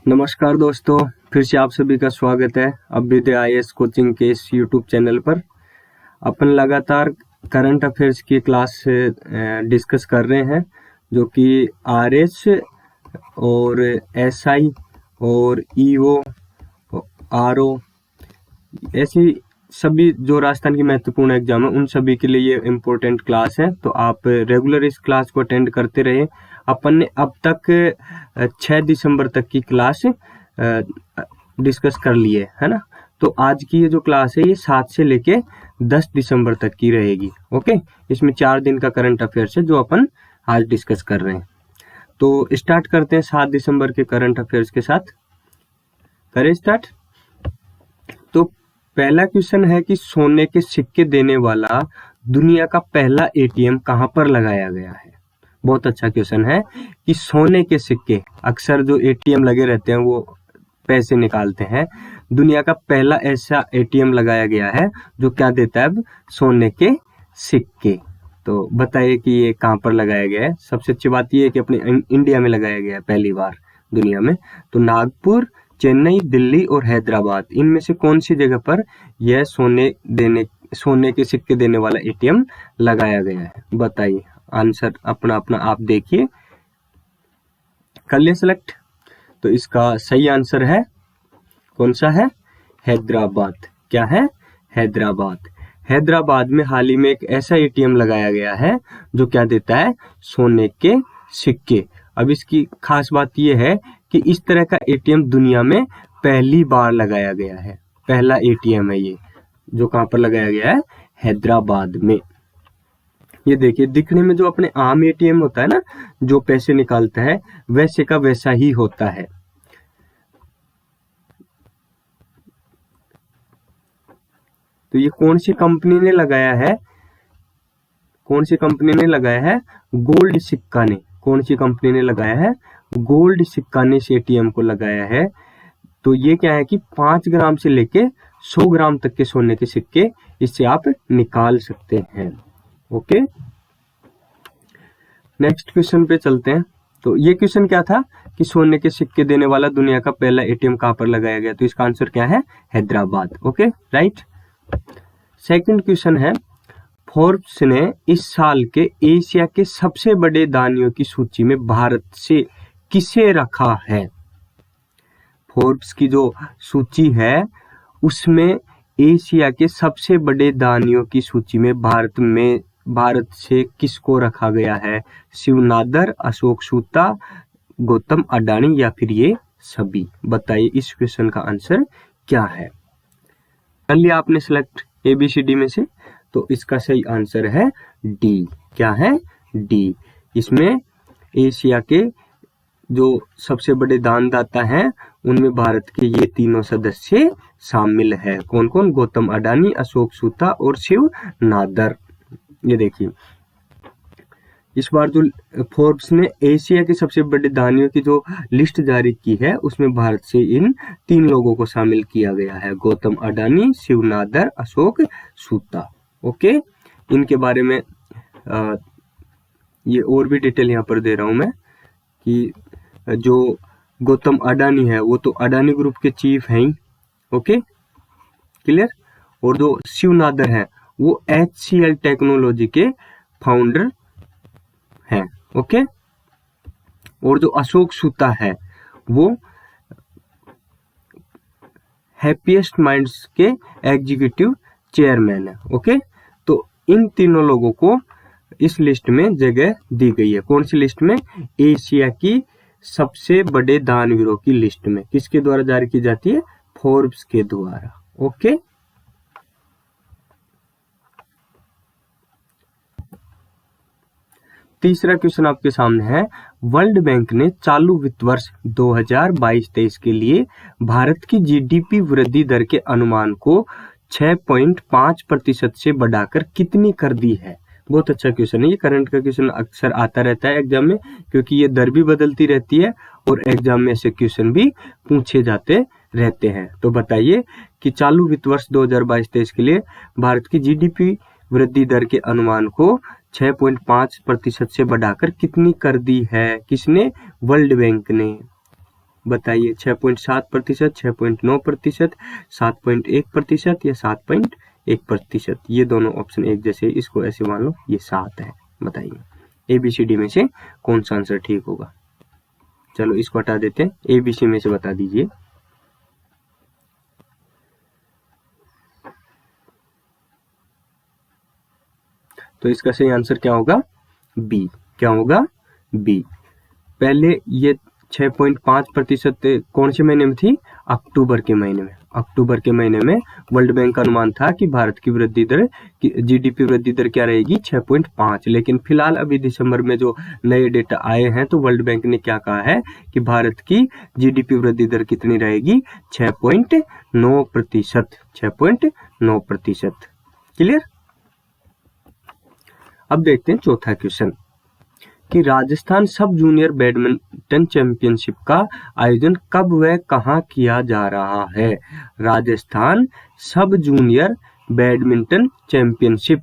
नमस्कार दोस्तों, फिर से आप सभी का स्वागत है अभ्युदय आईएएस कोचिंग के इस यूट्यूब चैनल पर। अपन लगातार करंट अफेयर्स की क्लास डिस्कस कर रहे हैं, जो कि आरएस और एसआई और ईओ, आरओ, ऐसी सभी जो राजस्थान की महत्वपूर्ण एग्जाम है उन सभी के लिए ये इम्पोर्टेंट क्लास है। तो आप रेगुलर इस क्लास को अटेंड करते रहे। अपन ने अब तक 6 दिसंबर तक की क्लास डिस्कस कर ली है ना। तो आज की ये जो क्लास है ये 7 से लेके 10 दिसंबर तक की रहेगी। ओके, इसमें 4 दिन का करंट अफेयर्स है जो अपन आज डिस्कस कर रहे हैं। तो स्टार्ट करते हैं 7 दिसंबर के करंट अफेयर्स के साथ। करें स्टार्ट। तो पहला क्वेश्चन है कि सोने के सिक्के देने वाला दुनिया का पहला एटीएम कहां पर लगाया गया है। बहुत अच्छा क्वेश्चन है कि सोने के सिक्के, अक्सर जो एटीएम लगे रहते हैं वो पैसे निकालते हैं, दुनिया का पहला ऐसा एटीएम लगाया गया है जो क्या देता है, अब सोने के सिक्के। तो बताइए कि ये कहां पर लगाया गया है। सबसे अच्छी बात ये है कि अपने इंडिया में लगाया गया है पहली बार दुनिया में। तो नागपुर, चेन्नई, दिल्ली और हैदराबाद, इनमें से कौन सी जगह पर यह सोने के सिक्के देने वाला एटीएम लगाया गया है, बताइए। आंसर अपना अपना आप देखिए, कर लिया सेलेक्ट। तो इसका सही आंसर है कौन सा है, हैदराबाद। क्या है, हैदराबाद। हैदराबाद में हाल ही में एक ऐसा एटीएम लगाया गया है जो क्या देता है, सोने के सिक्के। अब इसकी खास बात यह है कि इस तरह का एटीएम दुनिया में पहली बार लगाया गया है। पहला एटीएम है ये जो कहां पर लगाया गया है, हैदराबाद में। ये देखिए, दिखने में जो अपने आम एटीएम होता है ना, जो पैसे निकालता है, वैसे का वैसा ही होता है। तो ये कौन सी कंपनी ने लगाया है, कौन सी कंपनी ने लगाया है, गोल्ड सिक्का ने। कौन सी कंपनी ने लगाया है, गोल्ड सिक्का ने इस एटीएम को लगाया है। तो ये क्या है कि 5 ग्राम से लेके 100 ग्राम तक के सोने के सिक्के इससे आप निकाल सकते हैं। ओके, नेक्स्ट क्वेश्चन पे चलते हैं। तो ये क्वेश्चन क्या था कि सोने के सिक्के देने वाला दुनिया का पहला एटीएम कहां पर लगाया गया। तो इसका आंसर क्या है, Hyderabad. Okay, right. Second question है, फोर्ब्स ने इस साल के एशिया के सबसे बड़े दानियों की सूची में भारत से किसे रखा है। फोर्ब्स की जो सूची है उसमें एशिया के सबसे बड़े दानियों की सूची में भारत से किसको रखा गया है। शिव नादर, अशोक सूता, गौतम अडानी या फिर ये सभी। बताइए इस क्वेश्चन का आंसर क्या है। कर लिया आपने सिलेक्ट ABCD में से। तो इसका सही आंसर है डी। क्या है, डी। इसमें एशिया के जो सबसे बड़े दानदाता हैं उनमें भारत के ये तीनों सदस्य शामिल है। कौन कौन, गौतम अडानी, अशोक सूता और शिव नादर। ये देखिए, इस बार जो फोर्ब्स ने एशिया के सबसे बड़े दानियों की जो लिस्ट जारी की है उसमें भारत से इन 3 लोगों को शामिल किया गया है, गौतम अडानी, शिव नादर, अशोक सूता। ओके, इनके बारे में ये और भी डिटेल यहाँ पर दे रहा हूं मैं कि जो गौतम अडानी है वो तो अडानी ग्रुप के चीफ हैं ही। Okay, clear. और जो शिव नादर है वो HCL टेक्नोलॉजी के फाउंडर हैं। ओके, और जो अशोक सूता है वो हैप्पीएस्ट माइंड्स के एग्जीक्यूटिव चेयरमैन है। ओके, तो इन तीनों लोगों को इस लिस्ट में जगह दी गई है। कौन सी लिस्ट में, एशिया की सबसे बड़े दानवीरों की लिस्ट में। किसके द्वारा जारी की जाती है, फोर्ब्स के द्वारा। ओके, तीसरा क्वेश्चन आपके सामने है, वर्ल्ड बैंक ने चालू वित्त वर्ष 2022-23 के लिए भारत की GDP वृद्धि दर के अनुमान को 6.5% से बढ़ाकर कितनी कर दी है। बहुत अच्छा क्वेश्चन है ये। करंट का क्वेश्चन अक्सर आता रहता है एग्जाम में, क्योंकि ये दर भी बदलती रहती है और एग्जाम में ऐसे क्वेश्चन भी पूछे जाते रहते हैं। तो बताइए कि चालू वित्त वर्ष 2022-23 के लिए भारत की GDP वृद्धि दर के अनुमान को 6.5% से बढ़ाकर कितनी कर दी है। किसने, वर्ल्ड बैंक ने। बताइए 6.7%, 6.9%, 7.1% या 7.1%। ये दोनों ऑप्शन एक जैसे, इसको ऐसे मान लो ये 7 है। बताइए ABCD में से कौन सा आंसर ठीक होगा। चलो इसको हटा देते हैं, ABC में से बता दीजिए। तो इसका सही आंसर क्या होगा, बी। क्या होगा, बी। पहले ये 6.5% कौन से महीने में थी, अक्टूबर के महीने में। अक्टूबर के महीने में वर्ल्ड बैंक का अनुमान था कि भारत की वृद्धि दर, GDP वृद्धि दर क्या रहेगी, 6.5। लेकिन फिलहाल अभी दिसंबर में जो नए डेटा आए हैं तो वर्ल्ड बैंक ने क्या कहा है कि भारत की GDP वृद्धि दर कितनी रहेगी, 6.9%। 6.9%। क्लियर। अब देखते हैं चौथा क्वेश्चन कि राजस्थान सब जूनियर बैडमिंटन चैंपियनशिप का आयोजन कब व कहां किया जा रहा है। राजस्थान सब जूनियर बैडमिंटन चैंपियनशिप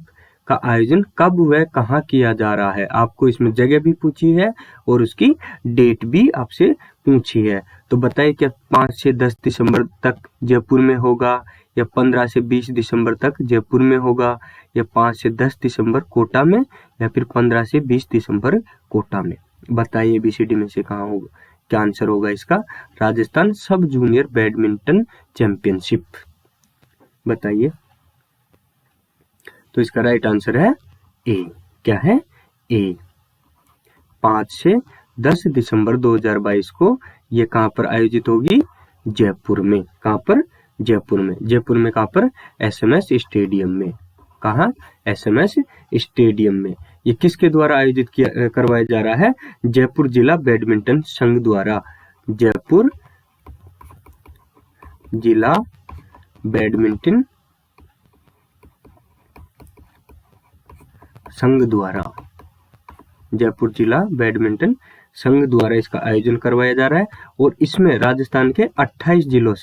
का आयोजन कब व कहां किया जा रहा है। आपको इसमें जगह भी पूछी है और उसकी डेट भी आपसे पूछी है। तो बताइए क्या 5 से 10 दिसंबर तक जयपुर में होगा, या 15 से 20 दिसंबर तक जयपुर में होगा, या 5 से 10 दिसंबर कोटा में, या फिर 15 से 20 दिसंबर कोटा में। बताइए ABCD में से कहाँ होगा, क्या आंसर होगा इसका। राजस्थान सब जूनियर बैडमिंटन चैंपियनशिप। बताइए। तो इसका राइट आंसर है ए। क्या है, ए। 5 से 10 दिसंबर 2022 को ये कहां पर आयोजित होगी, जयपुर में। कहां पर, जयपुर में। जयपुर में कहां पर, SMS स्टेडियम में। कहा, SMS स्टेडियम में। ये किसके द्वारा आयोजित करवाया जा रहा है, जयपुर जिला बैडमिंटन संघ द्वारा। जयपुर जिला बैडमिंटन संघ द्वारा, जयपुर जिला बैडमिंटन संघ द्वारा इसका आयोजन करवाया जा रहा है। और इसमें राजस्थान के 28 जिलों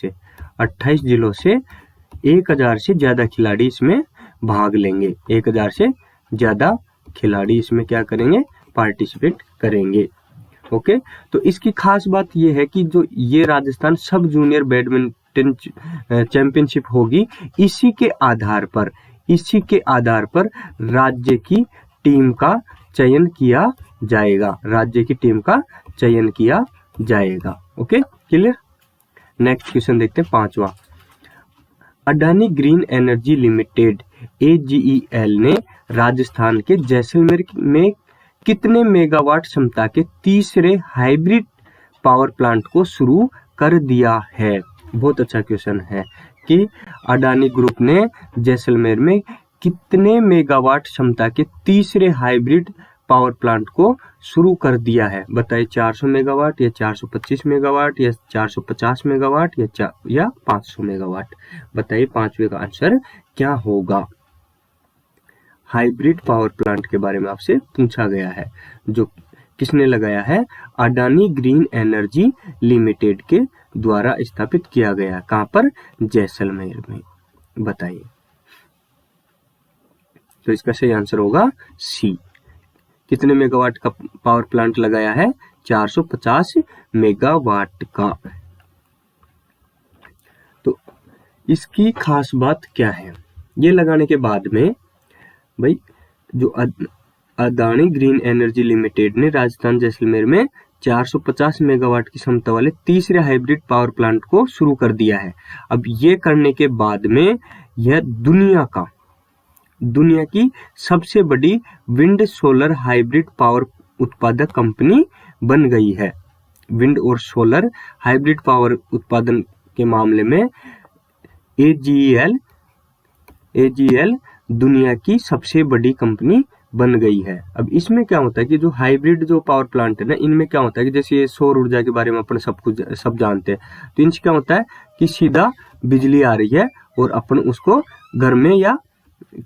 से 1000 से ज्यादा खिलाड़ी इसमें भाग लेंगे। 1000 से ज्यादा खिलाड़ी इसमें क्या करेंगे, पार्टिसिपेट करेंगे। ओके। तो इसकी खास बात यह है कि जो ये राजस्थान सब जूनियर बैडमिंटन चैंपियनशिप होगी, इसी के आधार पर राज्य की टीम का चयन किया जाएगा। राज्य की टीम का चयन किया जाएगा। Okay, clear. नेक्स्ट क्वेश्चन देखते हैं, 5वां। Adani green energy limited AGEL ने राजस्थान के जैसलमेर में कितने मेगावाट क्षमता के तीसरे हाइब्रिड पावर प्लांट को शुरू कर दिया है। बहुत अच्छा क्वेश्चन है कि अडानी ग्रुप ने जैसलमेर में कितने मेगावाट क्षमता के तीसरे हाइब्रिड पावर प्लांट को शुरू कर दिया है। बताइए 400 मेगावाट या 425 मेगावाट या 450 मेगावाट या 500 मेगावाट। बताइए 5वें का आंसर क्या होगा। हाइब्रिड पावर प्लांट के बारे में आपसे पूछा गया है, जो किसने लगाया है, अडानी ग्रीन एनर्जी लिमिटेड के द्वारा स्थापित किया गया। कहां पर, जैसलमेर में। बताइए। तो इसका सही आंसर होगा सी। कितने मेगावाट का पावर प्लांट लगाया है, 450 मेगावाट का। तो इसकी खास बात क्या है, ये लगाने के बाद में भाई जो अडानी ग्रीन एनर्जी लिमिटेड ने राजस्थान जैसलमेर में 450 मेगावाट की क्षमता वाले तीसरे हाइब्रिड पावर प्लांट को शुरू कर दिया है। अब ये करने के बाद में यह दुनिया की सबसे बड़ी विंड सोलर हाइब्रिड पावर उत्पादक कंपनी बन गई है। विंड और सोलर हाइब्रिड पावर उत्पादन के मामले में AGEL दुनिया की सबसे बड़ी कंपनी बन गई है। अब इसमें क्या होता है कि जो हाइब्रिड जो पावर प्लांट है ना, इनमें क्या होता है कि जैसे ये सौर ऊर्जा के बारे में अपन सब जानते हैं, तो इनसे क्या होता है कि सीधा बिजली आ रही है और अपन उसको घर में या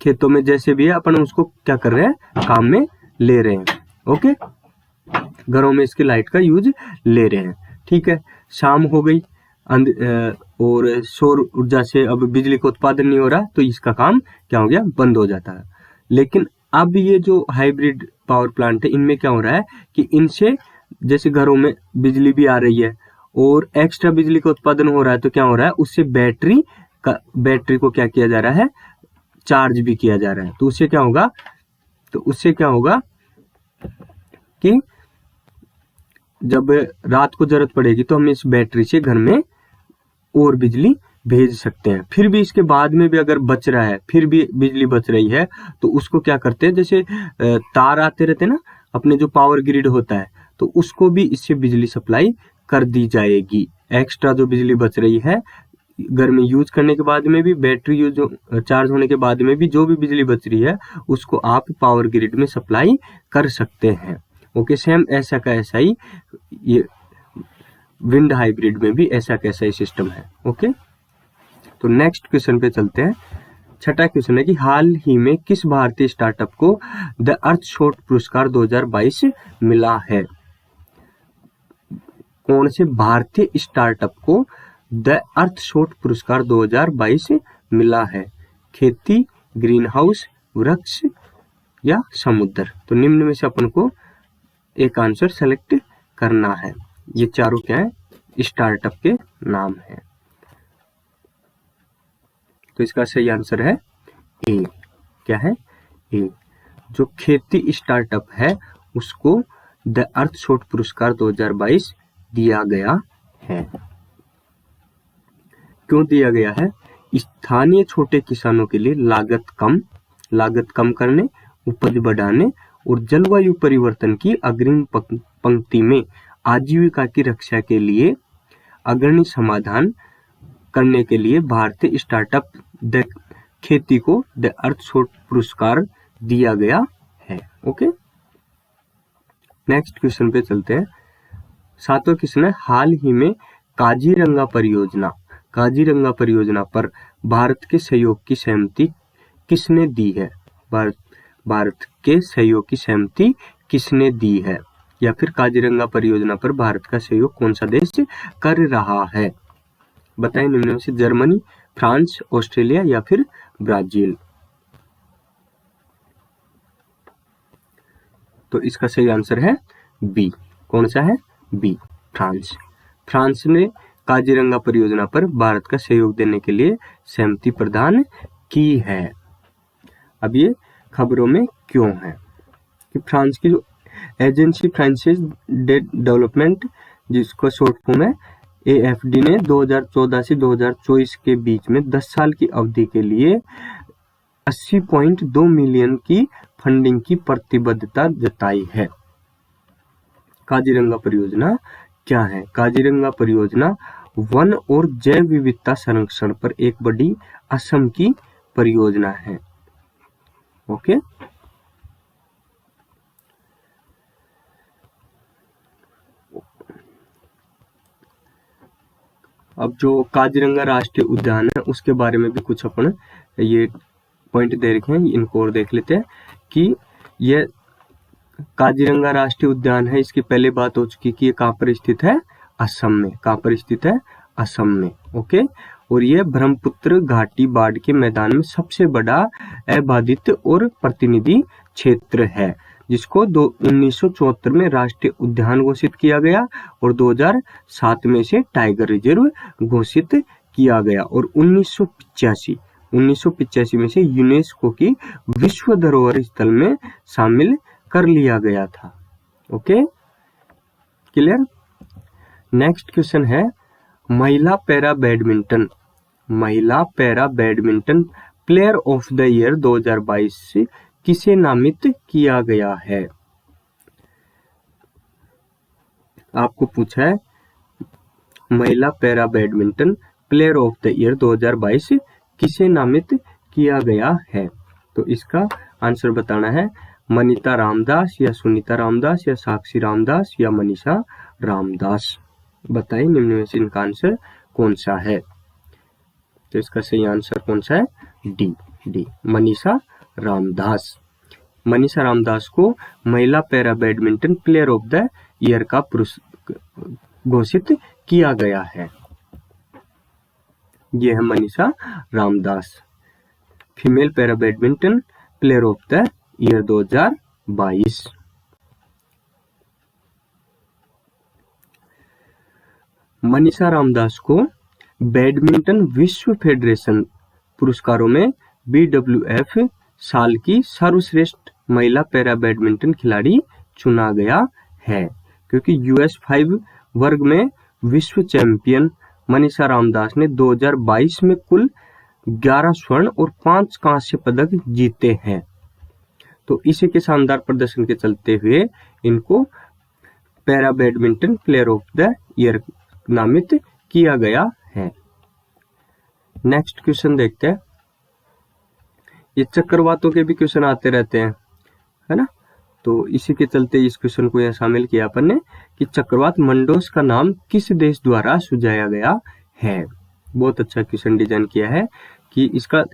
खेतों में जैसे भी है अपन उसको क्या कर रहे हैं, काम में ले रहे हैं। ओके, घरों में इसकी लाइट का यूज ले रहे हैं। ठीक है, शाम हो गई और सौर ऊर्जा से अब बिजली का उत्पादन नहीं हो रहा, तो इसका काम क्या हो गया, बंद हो जाता है। लेकिन अब ये जो हाइब्रिड पावर प्लांट है, इनमें क्या हो रहा है कि इनसे जैसे घरों में बिजली भी आ रही है और एक्स्ट्रा बिजली का उत्पादन हो रहा है तो क्या हो रहा है, उससे बैटरी को क्या किया जा रहा है, चार्ज भी किया जा रहा है। तो उससे क्या होगा कि जब रात को जरूरत पड़ेगी तो हम इस बैटरी से घर में और बिजली भेज सकते हैं। फिर भी इसके बाद में भी अगर बच रहा है, फिर भी बिजली बच रही है, तो उसको क्या करते हैं, जैसे तार आते रहते हैं ना अपने जो पावर ग्रिड होता है, तो उसको भी इससे बिजली सप्लाई कर दी जाएगी। एक्स्ट्रा जो बिजली बच रही है घर में यूज करने के बाद में भी, बैटरी यूज चार्ज होने के बाद में भी जो भी बिजली बच रही है उसको आप पावर ग्रिड में सप्लाई कर सकते हैं। ओके, सेम ऐसा का ऐसा ही ये विंड हाइब्रिड में भी ऐसा कैसा ही सिस्टम है। ओके, तो नेक्स्ट क्वेश्चन पे चलते हैं। छठा क्वेश्चन है कि हाल ही में किस भारतीय स्टार्टअप को द अर्थशॉट पुरस्कार 2022 मिला है। कौन से भारतीय स्टार्टअप को द अर्थशॉट पुरस्कार 2022 मिला है। खेती, ग्रीन हाउस, वृक्ष या समुद्र। तो निम्न में से अपन को एक आंसर सेलेक्ट करना है। ये चारों क्या है, स्टार्टअप के नाम है। तो इसका सही आंसर है ए। क्या है, ए। जो खेती स्टार्टअप है उसको द अर्थशॉट पुरस्कार 2022 दिया गया है। क्यों दिया गया है? स्थानीय छोटे किसानों के लिए लागत कम करने, उपज बढ़ाने और जलवायु परिवर्तन की अग्रिम पंक्ति में आजीविका की रक्षा के लिए अग्रणी समाधान करने के लिए भारतीय स्टार्टअप द खेती को द अर्थशॉट पुरस्कार दिया गया है। ओके, नेक्स्ट क्वेश्चन पे चलते हैं। सातवां क्वेश्चन है, हाल ही में काजीरंगा परियोजना पर भारत के सहयोग की सहमति किसने दी है। भारत के सहयोग की सहमति किसने दी है, या फिर काजीरंगा परियोजना पर भारत का सहयोग कौन सा देश कर रहा है। बताएं निम्न में से जर्मनी, फ्रांस, ऑस्ट्रेलिया या फिर ब्राजील। तो इसका सही आंसर है बी। कौन सा है, बी, फ्रांस ने काजीरंगा परियोजना पर भारत का सहयोग देने के लिए सहमति प्रदान की है। अब ये खबरों में क्यों है कि फ्रांस की जो एजेंसी फ्रांसिस डेवलपमेंट, जिसको शॉर्ट फॉर्म है AFD, ने 2014 से 2024 के बीच में 10 साल की अवधि के लिए 80.2 मिलियन की फंडिंग की प्रतिबद्धता जताई है। काजीरंगा परियोजना क्या है? काजीरंगा परियोजना वन और जैव विविधता संरक्षण पर एक बड़ी असम की परियोजना है। ओके, अब जो काजीरंगा राष्ट्रीय उद्यान है उसके बारे में भी कुछ अपन ये पॉइंट दे रखे हैं, इनको और देख लेते हैं कि ये काजीरंगा राष्ट्रीय उद्यान है। इसकी पहले बात हो चुकी कि ये कहाँ पर स्थित है, असम में। कहाँ पर स्थित है, असम में। ओके, और ये ब्रह्मपुत्र घाटी बाढ़ के मैदान में सबसे बड़ा अबाधित और प्रतिनिधि क्षेत्र है, जिसको 1974 में राष्ट्रीय उद्यान घोषित किया गया और 2007 में से टाइगर रिजर्व घोषित किया गया और 1985 में से यूनेस्को की विश्व धरोहर स्थल में शामिल कर लिया गया था। Okay, clear. नेक्स्ट क्वेश्चन है, महिला para badminton player of the year 2022 से किसे नामित किया गया है। आपको पूछा है महिला para badminton player of the year 2022 किसे नामित किया गया है। तो इसका आंसर बताना है मनीता रामदास या सुनीता रामदास या साक्षी रामदास या मनीषा रामदास। बताइए निम्न में से इनका आंसर कौन सा है। तो इसका सही आंसर कौन सा है, डी, मनीषा रामदास। मनीषा रामदास को महिला para badminton player of the year का घोषित किया गया है। ये है Manisha Ramdas, female para badminton player of the year 2022। Manisha Ramdas को बैडमिंटन विश्व फेडरेशन पुरस्कारों में BWF साल की सर्वश्रेष्ठ महिला पैरा बैडमिंटन खिलाड़ी चुना गया है, क्योंकि US5 वर्ग में विश्व चैंपियन मनीषा रामदास ने 2022 में कुल 11 स्वर्ण और 5 कांस्य पदक जीते हैं। तो इसी के शानदार प्रदर्शन के चलते हुए इनको para badminton player of the year नामित किया गया है। नेक्स्ट क्वेश्चन देखते हैं। ये चक्रवातों के भी क्वेश्चन आते रहते हैं, है ना। तो इसी के चलते इस क्वेश्चन को यहाँ शामिल किया अपन ने कि चक्रवात मंडोस का नाम किस देश द्वारा सुझाया गया है। बहुत अच्छा क्वेश्चन डिजाइन किया है कि इसका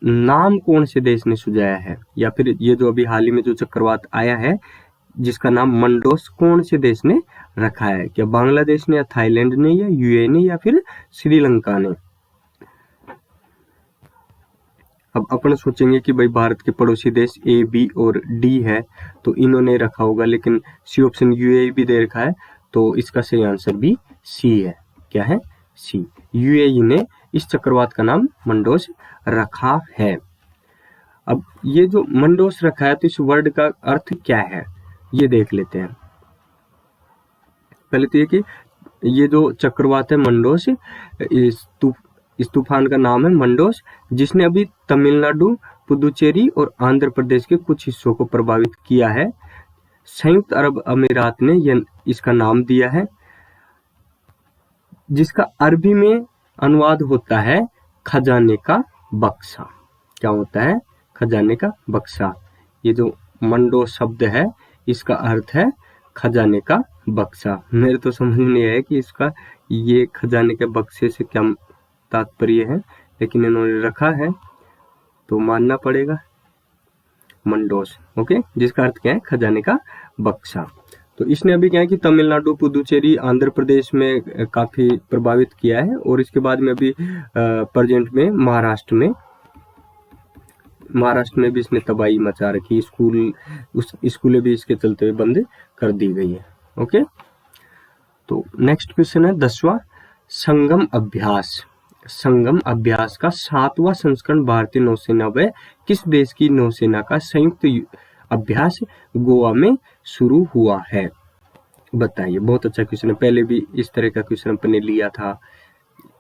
नाम कौन से देश ने सुझाया है, या फिर ये जो अभी हाल ही में जो चक्रवात आया है जिसका नाम मंडोस, कौन से देश ने रखा है। क्या बांग्लादेश ने, या थाईलैंड ने, या UAE ने, या फिर श्रीलंका ने। अब अपन सोचेंगे कि भाई भारत के पड़ोसी देश A, B और D है तो इन्होंने रखा होगा, लेकिन सी ऑप्शन UAE भी दे रखा है, तो इसका सही आंसर भी C है। क्या है? C। UAE ने इस चक्रवात का नाम मंडोस रखा है। अब ये जो मंडोस रखा है तो इस वर्ड का अर्थ क्या है ये देख लेते हैं। पहले तो ये कि ये जो चक्रवात है मंडोस, इस तूफान का नाम है मंडोस, जिसने अभी तमिलनाडु, पुदुचेरी और आंध्र प्रदेश के कुछ हिस्सों को प्रभावित किया है। संयुक्त अरब अमीरात ने इसका नाम दिया है, जिसका अरबी में अनुवाद होता है खजाने का बक्सा। क्या होता है? खजाने का बक्सा। ये जो मंडो शब्द है इसका अर्थ है खजाने का बक्सा। मेरे तो समझ में नहीं आया कि इसका ये खजाने के बक्से से क्या तात्पर्य है, लेकिन इन्होंने रखा है तो मानना पड़ेगा मंडोस। ओके, जिसका अर्थ क्या है? खजाने का बक्सा। तो इसने अभी क्या है कि तमिलनाडु, पुदुचेरी, आंध्र प्रदेश में काफी प्रभावित किया है, और इसके बाद में अभी प्रेजेंट में महाराष्ट्र में भी इसने तबाही मचा रखी। स्कूलें भी इसके चलते हुए बंद कर दी गई है। ओके, तो नेक्स्ट क्वेश्चन है 10वां, संगम अभ्यास। संगम अभ्यास का 7वां संस्करण भारतीय नौसेना व किस देश की नौसेना का संयुक्त अभ्यास गोवा में शुरू हुआ है? बताइए। बहुत अच्छा क्वेश्चन है, पहले भी इस तरह का क्वेश्चन अपने लिया था।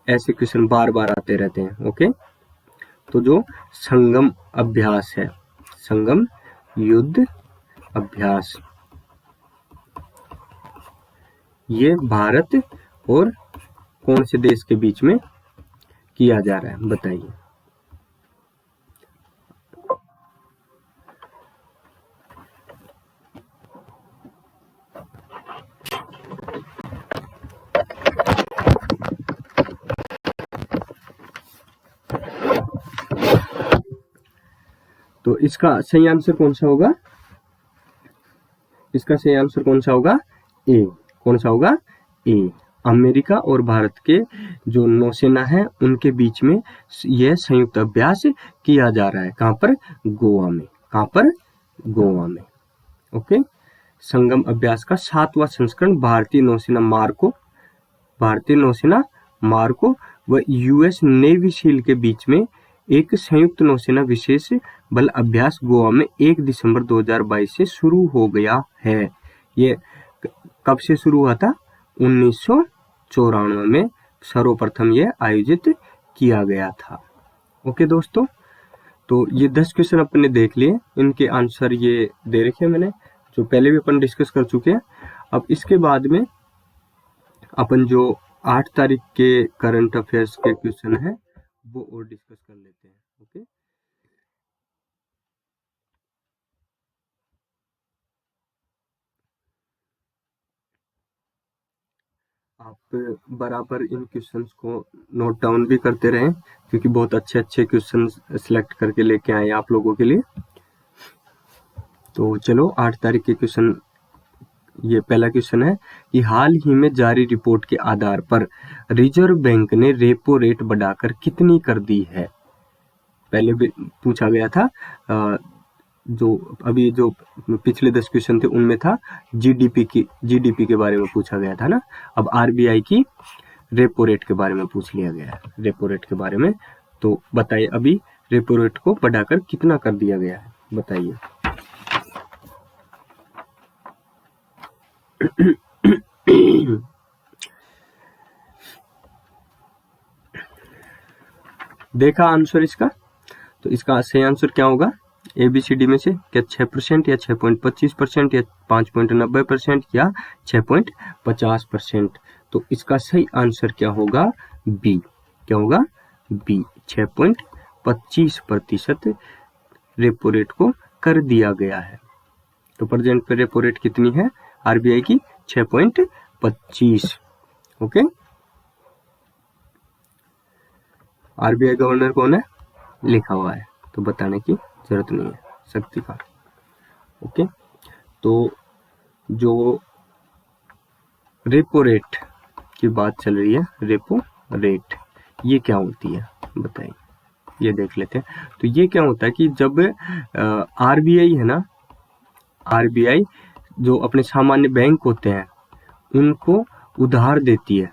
ऐसे क्वेश्चन बार बार आते रहते हैं। ओके, तो जो संगम अभ्यास है, संगम युद्ध अभ्यास, ये भारत और कौन से देश के बीच में किया जा रहा है? बताइए। तो इसका सही आंसर कौन सा होगा? इसका सही आंसर कौन सा होगा? ए। कौन सा होगा? ए। अमेरिका और भारत के जो नौसेना है उनके बीच में यह संयुक्त अभ्यास किया जा रहा है। कहां पर? गोवा में। कहां पर? गोवा में। ओके, संगम अभ्यास का 7वां संस्करण भारतीय नौसेना मार्को व US नेवी सील के बीच में एक संयुक्त नौसेना विशेष बल अभ्यास गोवा में 1 दिसंबर 2022 से शुरू हो गया है। ये कब से शुरू हुआ था? 1994 में सर्वप्रथम यह आयोजित किया गया था। ओके दोस्तों, तो ये 10 क्वेश्चन अपन ने देख लिए, इनके आंसर ये दे रखे हैं मैंने, जो पहले भी अपन डिस्कस कर चुके हैं। अब इसके बाद में अपन जो 8 तारीख के करंट अफेयर्स के क्वेश्चन है वो और डिस्कस कर लेते हैं। ओके, आप बराबर इन क्वेश्चंस को नोट डाउन भी करते रहें, क्योंकि बहुत अच्छे अच्छे क्वेश्चन सिलेक्ट करके लेके आए आप लोगों के लिए। तो चलो 8 तारीख के क्वेश्चन, ये पहला क्वेश्चन है कि हाल ही में जारी रिपोर्ट के आधार पर रिजर्व बैंक ने रेपो रेट बढ़ाकर कितनी कर दी है? पहले भी पूछा गया था, जो अभी जो पिछले 10 क्वेश्चन थे उनमें था जीडीपी के बारे में पूछा गया था ना। अब आरबीआई की रेपो रेट के बारे में पूछ लिया गया है, रेपो रेट के बारे में। तो बताइए अभी रेपो रेट को बढ़ाकर कितना कर दिया गया है, बताइए। देखा आंसर इसका? तो इसका सही आंसर क्या होगा? ABCD में से क्या 6% या 6.25% या 5.90% या 6.50%? तो इसका सही आंसर क्या होगा? बी। क्या होगा? बी, 6.25% रेपो रेट को कर दिया गया है। तो प्रेजेंट पे रेपो रेट कितनी है RBI की? 6.25। ओके। RBI गवर्नर कौन है? लिखा हुआ है, तो बताने की जरूरत नहीं है, शक्तिकांत। ओके। तो जो रेपो रेट की बात चल रही है, रेपो रेट ये क्या होती है बताइए, ये देख लेते हैं। तो ये क्या होता है कि जब RBI है ना, RBI जो अपने सामान्य बैंक होते हैं उनको उधार देती है,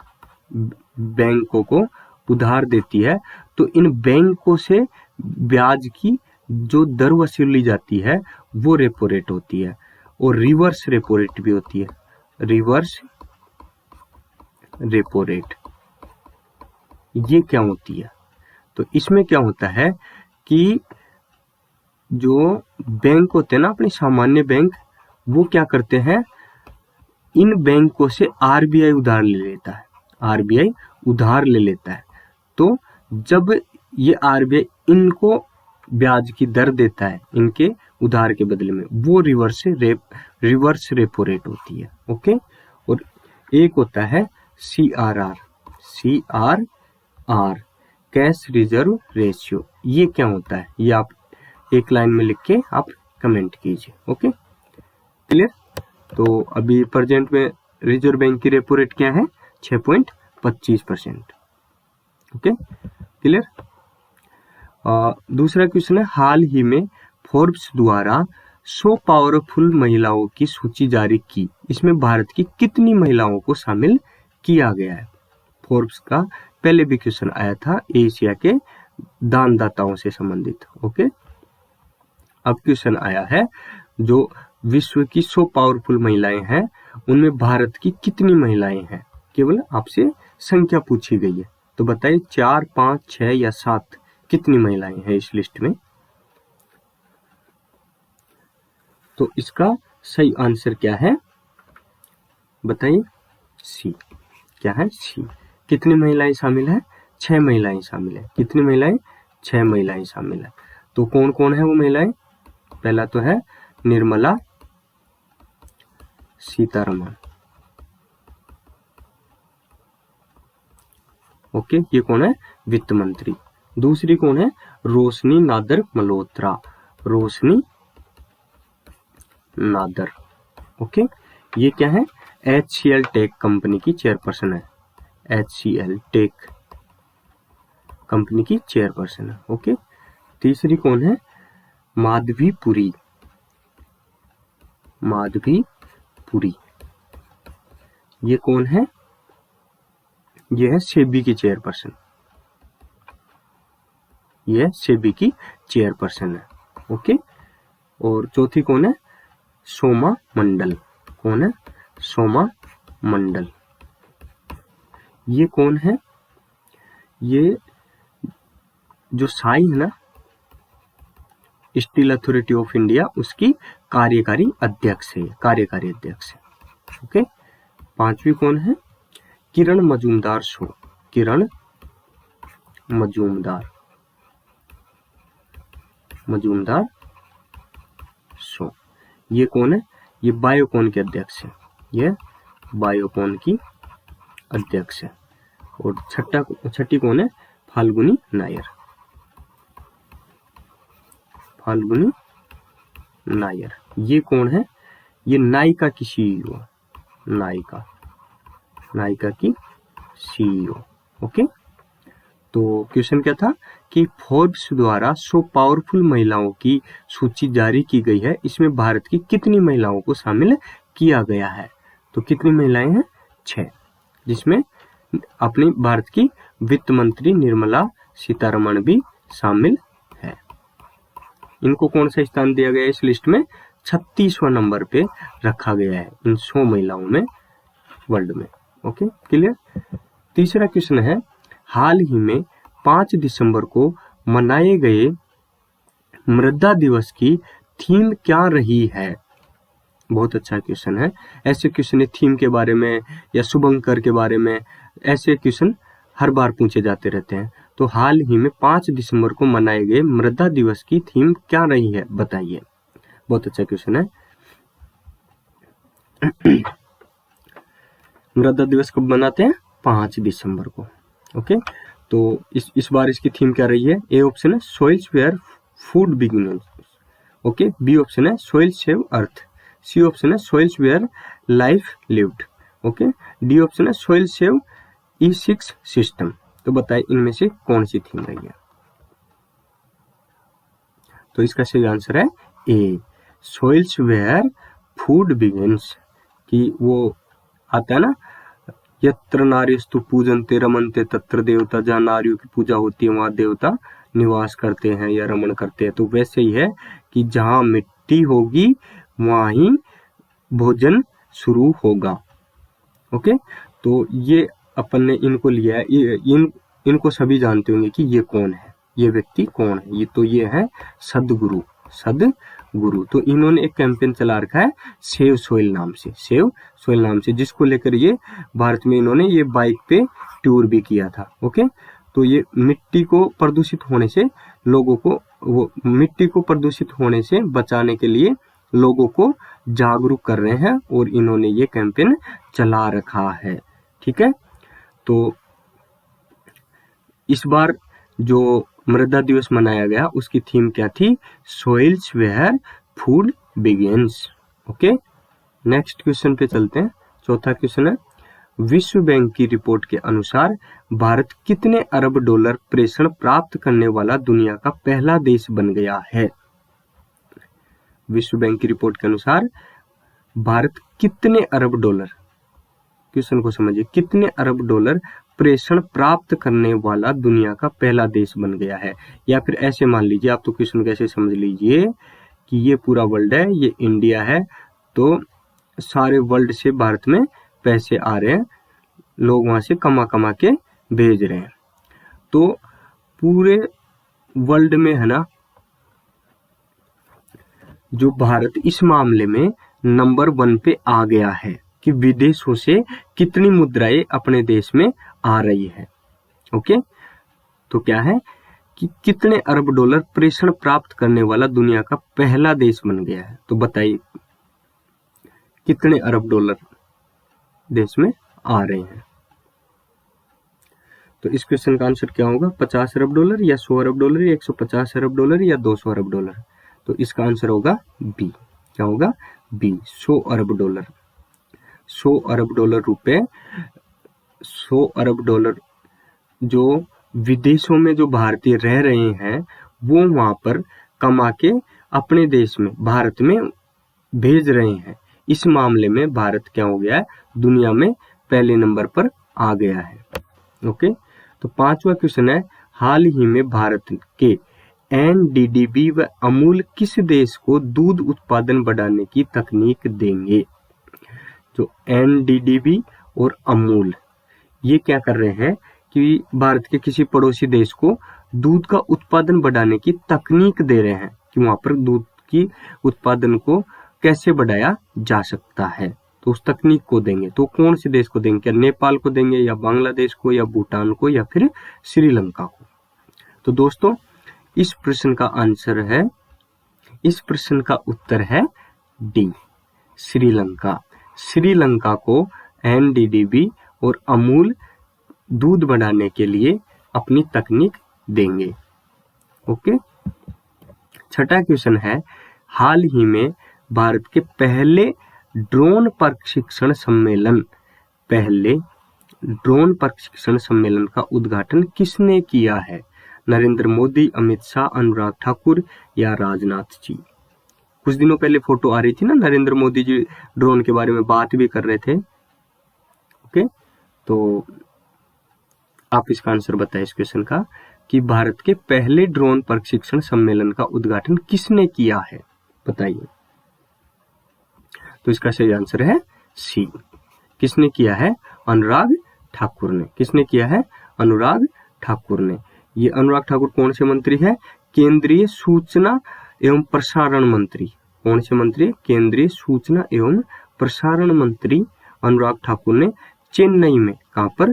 बैंकों को उधार देती है, तो इन बैंकों से ब्याज की जो दर वसूली जाती है वो रेपो रेट होती है, और रिवर्स रेपो रेट भी होती है, रिवर्स रेपो रेट। ये क्या होती है? तो इसमें क्या होता है कि जो बैंक होते हैं ना, अपने सामान्य बैंक, वो क्या करते हैं, इन बैंकों से RBI उधार ले लेता है, RBI उधार ले लेता है। तो जब ये RBI इनको ब्याज की दर देता है इनके उधार के बदले में, वो रिवर्स रेपो रेट होती है। ओके। और एक होता है CRR, कैश रिजर्व रेशियो। ये क्या होता है? ये आप एक लाइन में लिख के आप कमेंट कीजिए। Okay, clear? तो अभी प्रेजेंट में रिजर्व बैंक की रेपो रेट क्या है? 6.25%। Okay, clear? दूसरा क्वेश्चन है, हाल ही में फोर्ब्स द्वारा 100 पावरफुल महिलाओं की सूची जारी की, इसमें भारत की कितनी महिलाओं को शामिल किया गया है? फोर्ब्स का पहले भी क्वेश्चन आया था एशिया के दानदाताओं से संबंधित। ओके, अब क्वेश्चन आया है जो विश्व की 100 पावरफुल महिलाएं हैं उनमें भारत की कितनी महिलाएं हैं? केवल आपसे संख्या पूछी गई है, तो बताइए 4, 5, 6 या 7 कितनी महिलाएं हैं इस लिस्ट में? तो इसका सही आंसर क्या है बताइए? सी। क्या है? सी। कितनी महिलाएं शामिल है? 6 महिलाएं शामिल है। कितनी महिलाएं? 6 महिलाएं शामिल है। तो कौन कौन है वो महिलाएं? पहला तो है निर्मला सीतारमण। ओके, ये कौन है? वित्त मंत्री। दूसरी कौन है? रोशनी नादर मल्होत्रा, रोशनी नादर। ओके, ये क्या है? HCL टेक कंपनी की चेयरपर्सन है, HCL टेक कंपनी की चेयरपर्सन है। ओके, तीसरी कौन है? माधवी पुरी, माधवी पुरी। ये कौन है? ये है सेबी की चेयरपर्सन, ये सेबी की चेयरपर्सन है। ओके, और चौथी कौन है? सोमा मंडल। कौन है? सोमा मंडल। ये कौन है? ये जो साई है ना, स्टील अथॉरिटी ऑफ इंडिया, उसकी कार्यकारी अध्यक्ष है, कार्यकारी अध्यक्ष है। ओके, पांचवी कौन है? किरण मजूमदार शो, किरण मजूमदार शो। ये कौन है? ये बायोकॉन के अध्यक्ष है, ये बायोकॉन की अध्यक्ष है। और छठी कौन है? फाल्गुनी नायर, फाल्गुनी नायर। ये कौन है? ये नायका की CEO, नायका की CEO। ओके, तो क्वेश्चन क्या था कि फोर्ब्स द्वारा 100 पावरफुल महिलाओं की सूची जारी की गई है, इसमें भारत की कितनी महिलाओं को शामिल किया गया है? तो कितनी महिलाएं हैं? 6, जिसमें अपनी भारत की वित्त मंत्री निर्मला सीतारमण भी शामिल है। इनको कौन सा स्थान दिया गया है इस लिस्ट में? 36वां नंबर पे रखा गया है इन 100 महिलाओं में वर्ल्ड में। Okay, clear. तीसरा क्वेश्चन है, हाल ही में 5 दिसंबर को मनाए गए मृदा दिवस की थीम क्या रही है? बहुत अच्छा क्वेश्चन है। ऐसे क्वेश्चन थीम के बारे में या शुभंकर के बारे में ऐसे क्वेश्चन हर बार पूछे जाते रहते हैं। तो हाल ही में 5 दिसंबर को मनाए गए मृदा दिवस की थीम क्या रही है, बताइए। बहुत अच्छा क्वेश्चन है। मृदा दिवस कब मनाते हैं? 5 दिसंबर को। ओके, तो इस बार इसकी थीम क्या रही है? ए ऑप्शन है soils where food beginners. Okay, B option है soil save earth, C option है soils where life lived, okay, D option है सोइल सेव E6 सिस्टम। तो बताइए इनमें से कौन सी थीम रही है? तो इसका सही आंसर है ए, सोइल्स वेयर फूड बिगिन्स। कि वो आता है ना, यत्र नार्यस्तु पूजन्ते रमन्ते तत्र देवता, जहाँ नारियों की पूजा होती है वहां देवता निवास करते हैं या रमण करते हैं। तो वैसे ही है कि जहां मिट्टी होगी वहां ही भोजन शुरू होगा। ओके, तो ये अपन ने इनको लिया है। इनको सभी जानते होंगे कि ये कौन है, ये व्यक्ति कौन है। ये है सदगुरु। सदगुरु। तो इन्होंने एक कैंपेन चला रखा है सेव सोइल नाम से, सेव सोइल नाम से, जिसको लेकर ये भारत में इन्होंने ये बाइक पे टूर भी किया था। ओके, तो ये मिट्टी को प्रदूषित होने से लोगों को, वो मिट्टी को प्रदूषित होने से बचाने के लिए लोगों को जागरूक कर रहे हैं और इन्होंने ये कैंपेन चला रखा है। ठीक है, तो इस बार जो मृदा दिवस मनाया गया उसकी थीम क्या थी? Soils where food begins. Okay, next question पे चलते हैं। चौथा क्वेश्चन है, विश्व बैंक की रिपोर्ट के अनुसार भारत कितने अरब डॉलर प्रेषण प्राप्त करने वाला दुनिया का पहला देश बन गया है? विश्व बैंक की रिपोर्ट के अनुसार भारत कितने अरब डॉलर, क्वेश्चन को समझिए, कितने अरब डॉलर प्रेषण प्राप्त करने वाला दुनिया का पहला देश बन गया है? या फिर ऐसे मान लीजिए, आप तो क्वेश्चन कैसे समझ लीजिए कि ये पूरा वर्ल्ड है, ये इंडिया है, तो सारे वर्ल्ड से भारत में पैसे आ रहे हैं, लोग वहां से कमा कमा के भेज रहे हैं। तो पूरे वर्ल्ड में है ना, जो भारत इस मामले में नंबर 1 पे आ गया है कि विदेशों से कितनी मुद्राएं अपने देश में आ रही है। ओके, तो क्या है कि कितने अरब डॉलर प्रेषण प्राप्त करने वाला दुनिया का पहला देश बन गया है? तो बताइए कितने अरब डॉलर देश में आ रहे हैं? तो इस क्वेश्चन का आंसर क्या होगा? 50 अरब डॉलर या 100 अरब डॉलर या 150 अरब डॉलर या 200 अरब डॉलर? तो इसका आंसर होगा बी। क्या होगा? बी, 100 अरब डॉलर। 100 अरब डॉलर रुपए, 100 अरब डॉलर जो विदेशों में जो भारतीय रह रहे हैं वो वहां पर कमा के अपने देश में, भारत में भेज रहे हैं। इस मामले में भारत क्या हो गया है? दुनिया में पहले नंबर पर आ गया है। ओके, तो 5वां क्वेश्चन है, हाल ही में भारत के NDDB व अमूल किस देश को दूध उत्पादन बढ़ाने की तकनीक देंगे? जो NDDB और अमूल ये क्या कर रहे हैं कि भारत के किसी पड़ोसी देश को दूध का उत्पादन बढ़ाने की तकनीक दे रहे हैं कि वहां पर दूध की उत्पादन को कैसे बढ़ाया जा सकता है। तो उस तकनीक को देंगे। तो कौन से देश को देंगे? क्या नेपाल को देंगे या बांग्लादेश को या भूटान को या फिर श्रीलंका को? तो दोस्तों इस प्रश्न का आंसर है, इस प्रश्न का उत्तर है डी, श्रीलंका। श्रीलंका को NDDB और अमूल दूध बढ़ाने के लिए अपनी तकनीक देंगे। ओके, छठा क्वेश्चन है, हाल ही में भारत के पहले ड्रोन प्रशिक्षण सम्मेलन, पहले ड्रोन प्रशिक्षण सम्मेलन का उद्घाटन किसने किया है? नरेंद्र मोदी, अमित शाह, अनुराग ठाकुर या राजनाथ जी? कुछ दिनों पहले फोटो आ रही थी ना, नरेंद्र मोदी जी ड्रोन के बारे में बात भी कर रहे थे। ओके, तो आप इसका आंसर बताएं इस क्वेश्चन का कि भारत के पहले ड्रोन प्रशिक्षण सम्मेलन का उद्घाटन किसने किया है, बताइए। तो इसका सही आंसर है सी। किसने किया है? अनुराग ठाकुर ने। किसने किया है? अनुराग ठाकुर ने। ये अनुराग ठाकुर कौन से मंत्री है? केंद्रीय सूचना एवं प्रसारण मंत्री। कौन से मंत्री? केंद्रीय सूचना एवं प्रसारण मंत्री अनुराग ठाकुर ने चेन्नई में, कहां पर?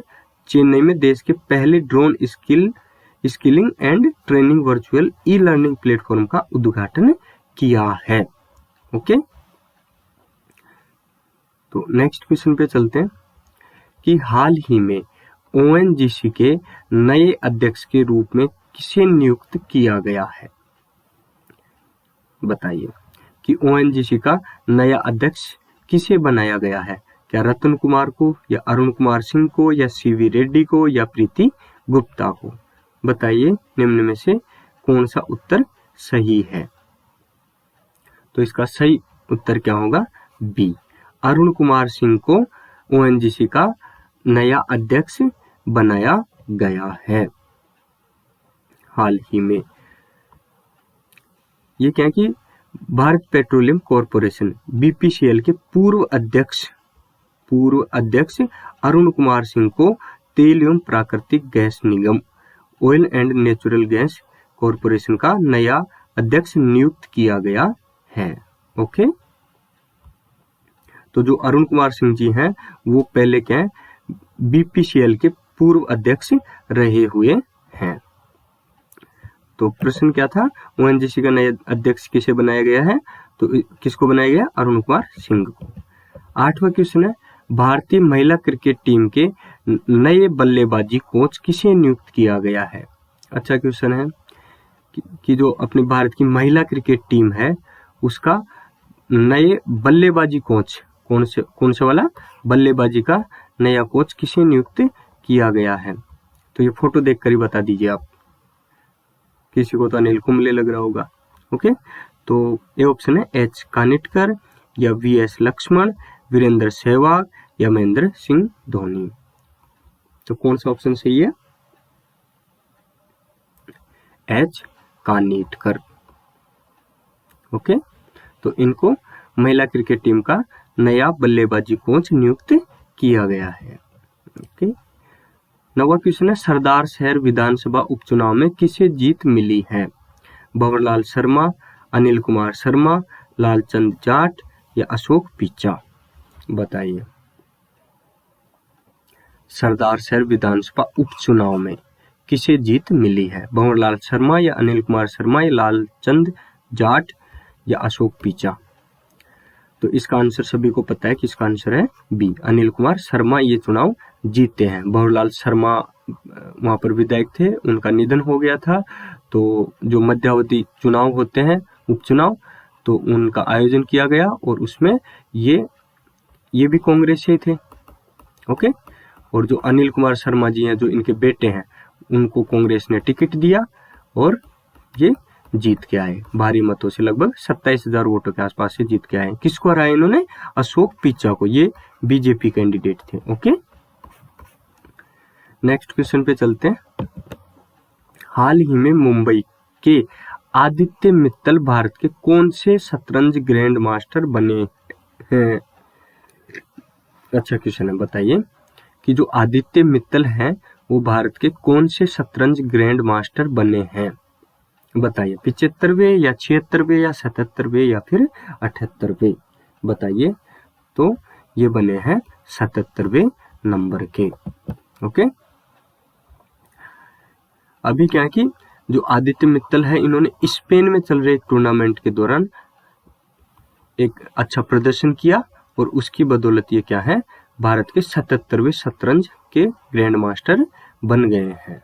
चेन्नई में देश के पहले drone skilling and training virtual e learning platform का उद्घाटन किया है। ओके, तो नेक्स्ट क्वेश्चन पे चलते हैं कि हाल ही में ओएनजीसी के नए अध्यक्ष के रूप में किसे नियुक्त किया गया है, बताइए कि ओएनजीसी का नया अध्यक्ष किसे बनाया गया है? क्या रतन कुमार को, या अरुण कुमार सिंह को, या सीवी रेड्डी को, या प्रीति गुप्ता को? बताइए निम्न में से कौन सा उत्तर सही है। तो इसका सही उत्तर क्या होगा? बी, अरुण कुमार सिंह को ओएनजीसी का नया अध्यक्ष बनाया गया है हाल ही में। ये क्या कि भारत पेट्रोलियम कॉरपोरेशन बीपीसीएल के पूर्व अध्यक्ष अरुण कुमार सिंह को तेल एवं प्राकृतिक gas Nigam oil and natural gas corporation का नया अध्यक्ष नियुक्त किया गया है। ओके, तो जो अरुण कुमार सिंह जी हैं वो पहले क्या है? बीपीसीएल के पूर्व अध्यक्ष रहे हुए हैं। तो प्रश्न क्या था? ओएनजीसी का नया अध्यक्ष किसे बनाया गया है? तो किसको बनाया गया? अरुण कुमार सिंह को। 8वां क्वेश्चन है, भारतीय महिला क्रिकेट टीम के नए बल्लेबाजी कोच किसे नियुक्त किया गया है? अच्छा क्वेश्चन है कि जो अपनी भारत की महिला क्रिकेट टीम है उसका नए बल्लेबाजी कोच, कौन से वाला? बल्लेबाजी का नया कोच किसे नियुक्त किया गया है? तो ये फोटो देखकर ही बता दीजिए आप। किसी को तो अनिल कुंबले लग रहा होगा। ओके, तो ये ऑप्शन है एच कानिटकर, या वी एस लक्ष्मण, वीरेंद्र सहवाग, या महेंद्र सिंह धोनी। तो कौन सा ऑप्शन सही है? एच कानिटकर। ओके, तो इनको महिला क्रिकेट टीम का नया बल्लेबाजी कोच नियुक्त किया गया है। ओके, 9वां क्वेश्चन है, सरदार शहर विधानसभा उपचुनाव में किसे जीत मिली है? भंवरलाल शर्मा, अनिल कुमार शर्मा, लालचंद जाट, या अशोक पिचा? बताइए। सरदार शहर विधानसभा उपचुनाव में किसे जीत मिली है? भंवरलाल शर्मा, या अनिल कुमार शर्मा, या लालचंद जाट, या अशोक पिचा? तो इसका आंसर सभी को पता है कि इसका आंसर है बी, अनिल कुमार शर्मा ये चुनाव जीते हैं। भंवरलाल शर्मा वहां पर विधायक थे, उनका निधन हो गया था, तो जो मध्यावधि चुनाव होते हैं उपचुनाव, तो उनका आयोजन किया गया और उसमें ये भी कांग्रेस से थे। ओके, और जो अनिल कुमार शर्मा जी हैं जो इनके बेटे हैं उनको कांग्रेस ने टिकट दिया और ये जीत के आए भारी मतों से, लगभग 27,000 वोटों के आसपास से जीत के आए। किसको हराया इन्होंने? अशोक पिचा को। ये बीजेपी कैंडिडेट थे। ओके, नेक्स्ट क्वेश्चन पे चलते हैं। हाल ही में मुंबई के आदित्य मित्तल भारत के कौन से शतरंज ग्रैंड मास्टर बने हैं? अच्छा क्वेश्चन है, बताइए कि जो आदित्य मित्तल हैं वो भारत के कौन से शतरंज ग्रैंड मास्टर बने हैं? बताइए, 75वें, या 76वें, या 77वें, या फिर 78वें? बताइए। तो ये बने हैं 77वें नंबर के। ओके, अभी क्या है कि जो आदित्य मित्तल है इन्होंने स्पेन में चल रहे एक टूर्नामेंट के दौरान एक अच्छा प्रदर्शन किया और उसकी बदौलत ये क्या है? भारत के 77वें शतरंज के ग्रैंड मास्टर बन गए हैं।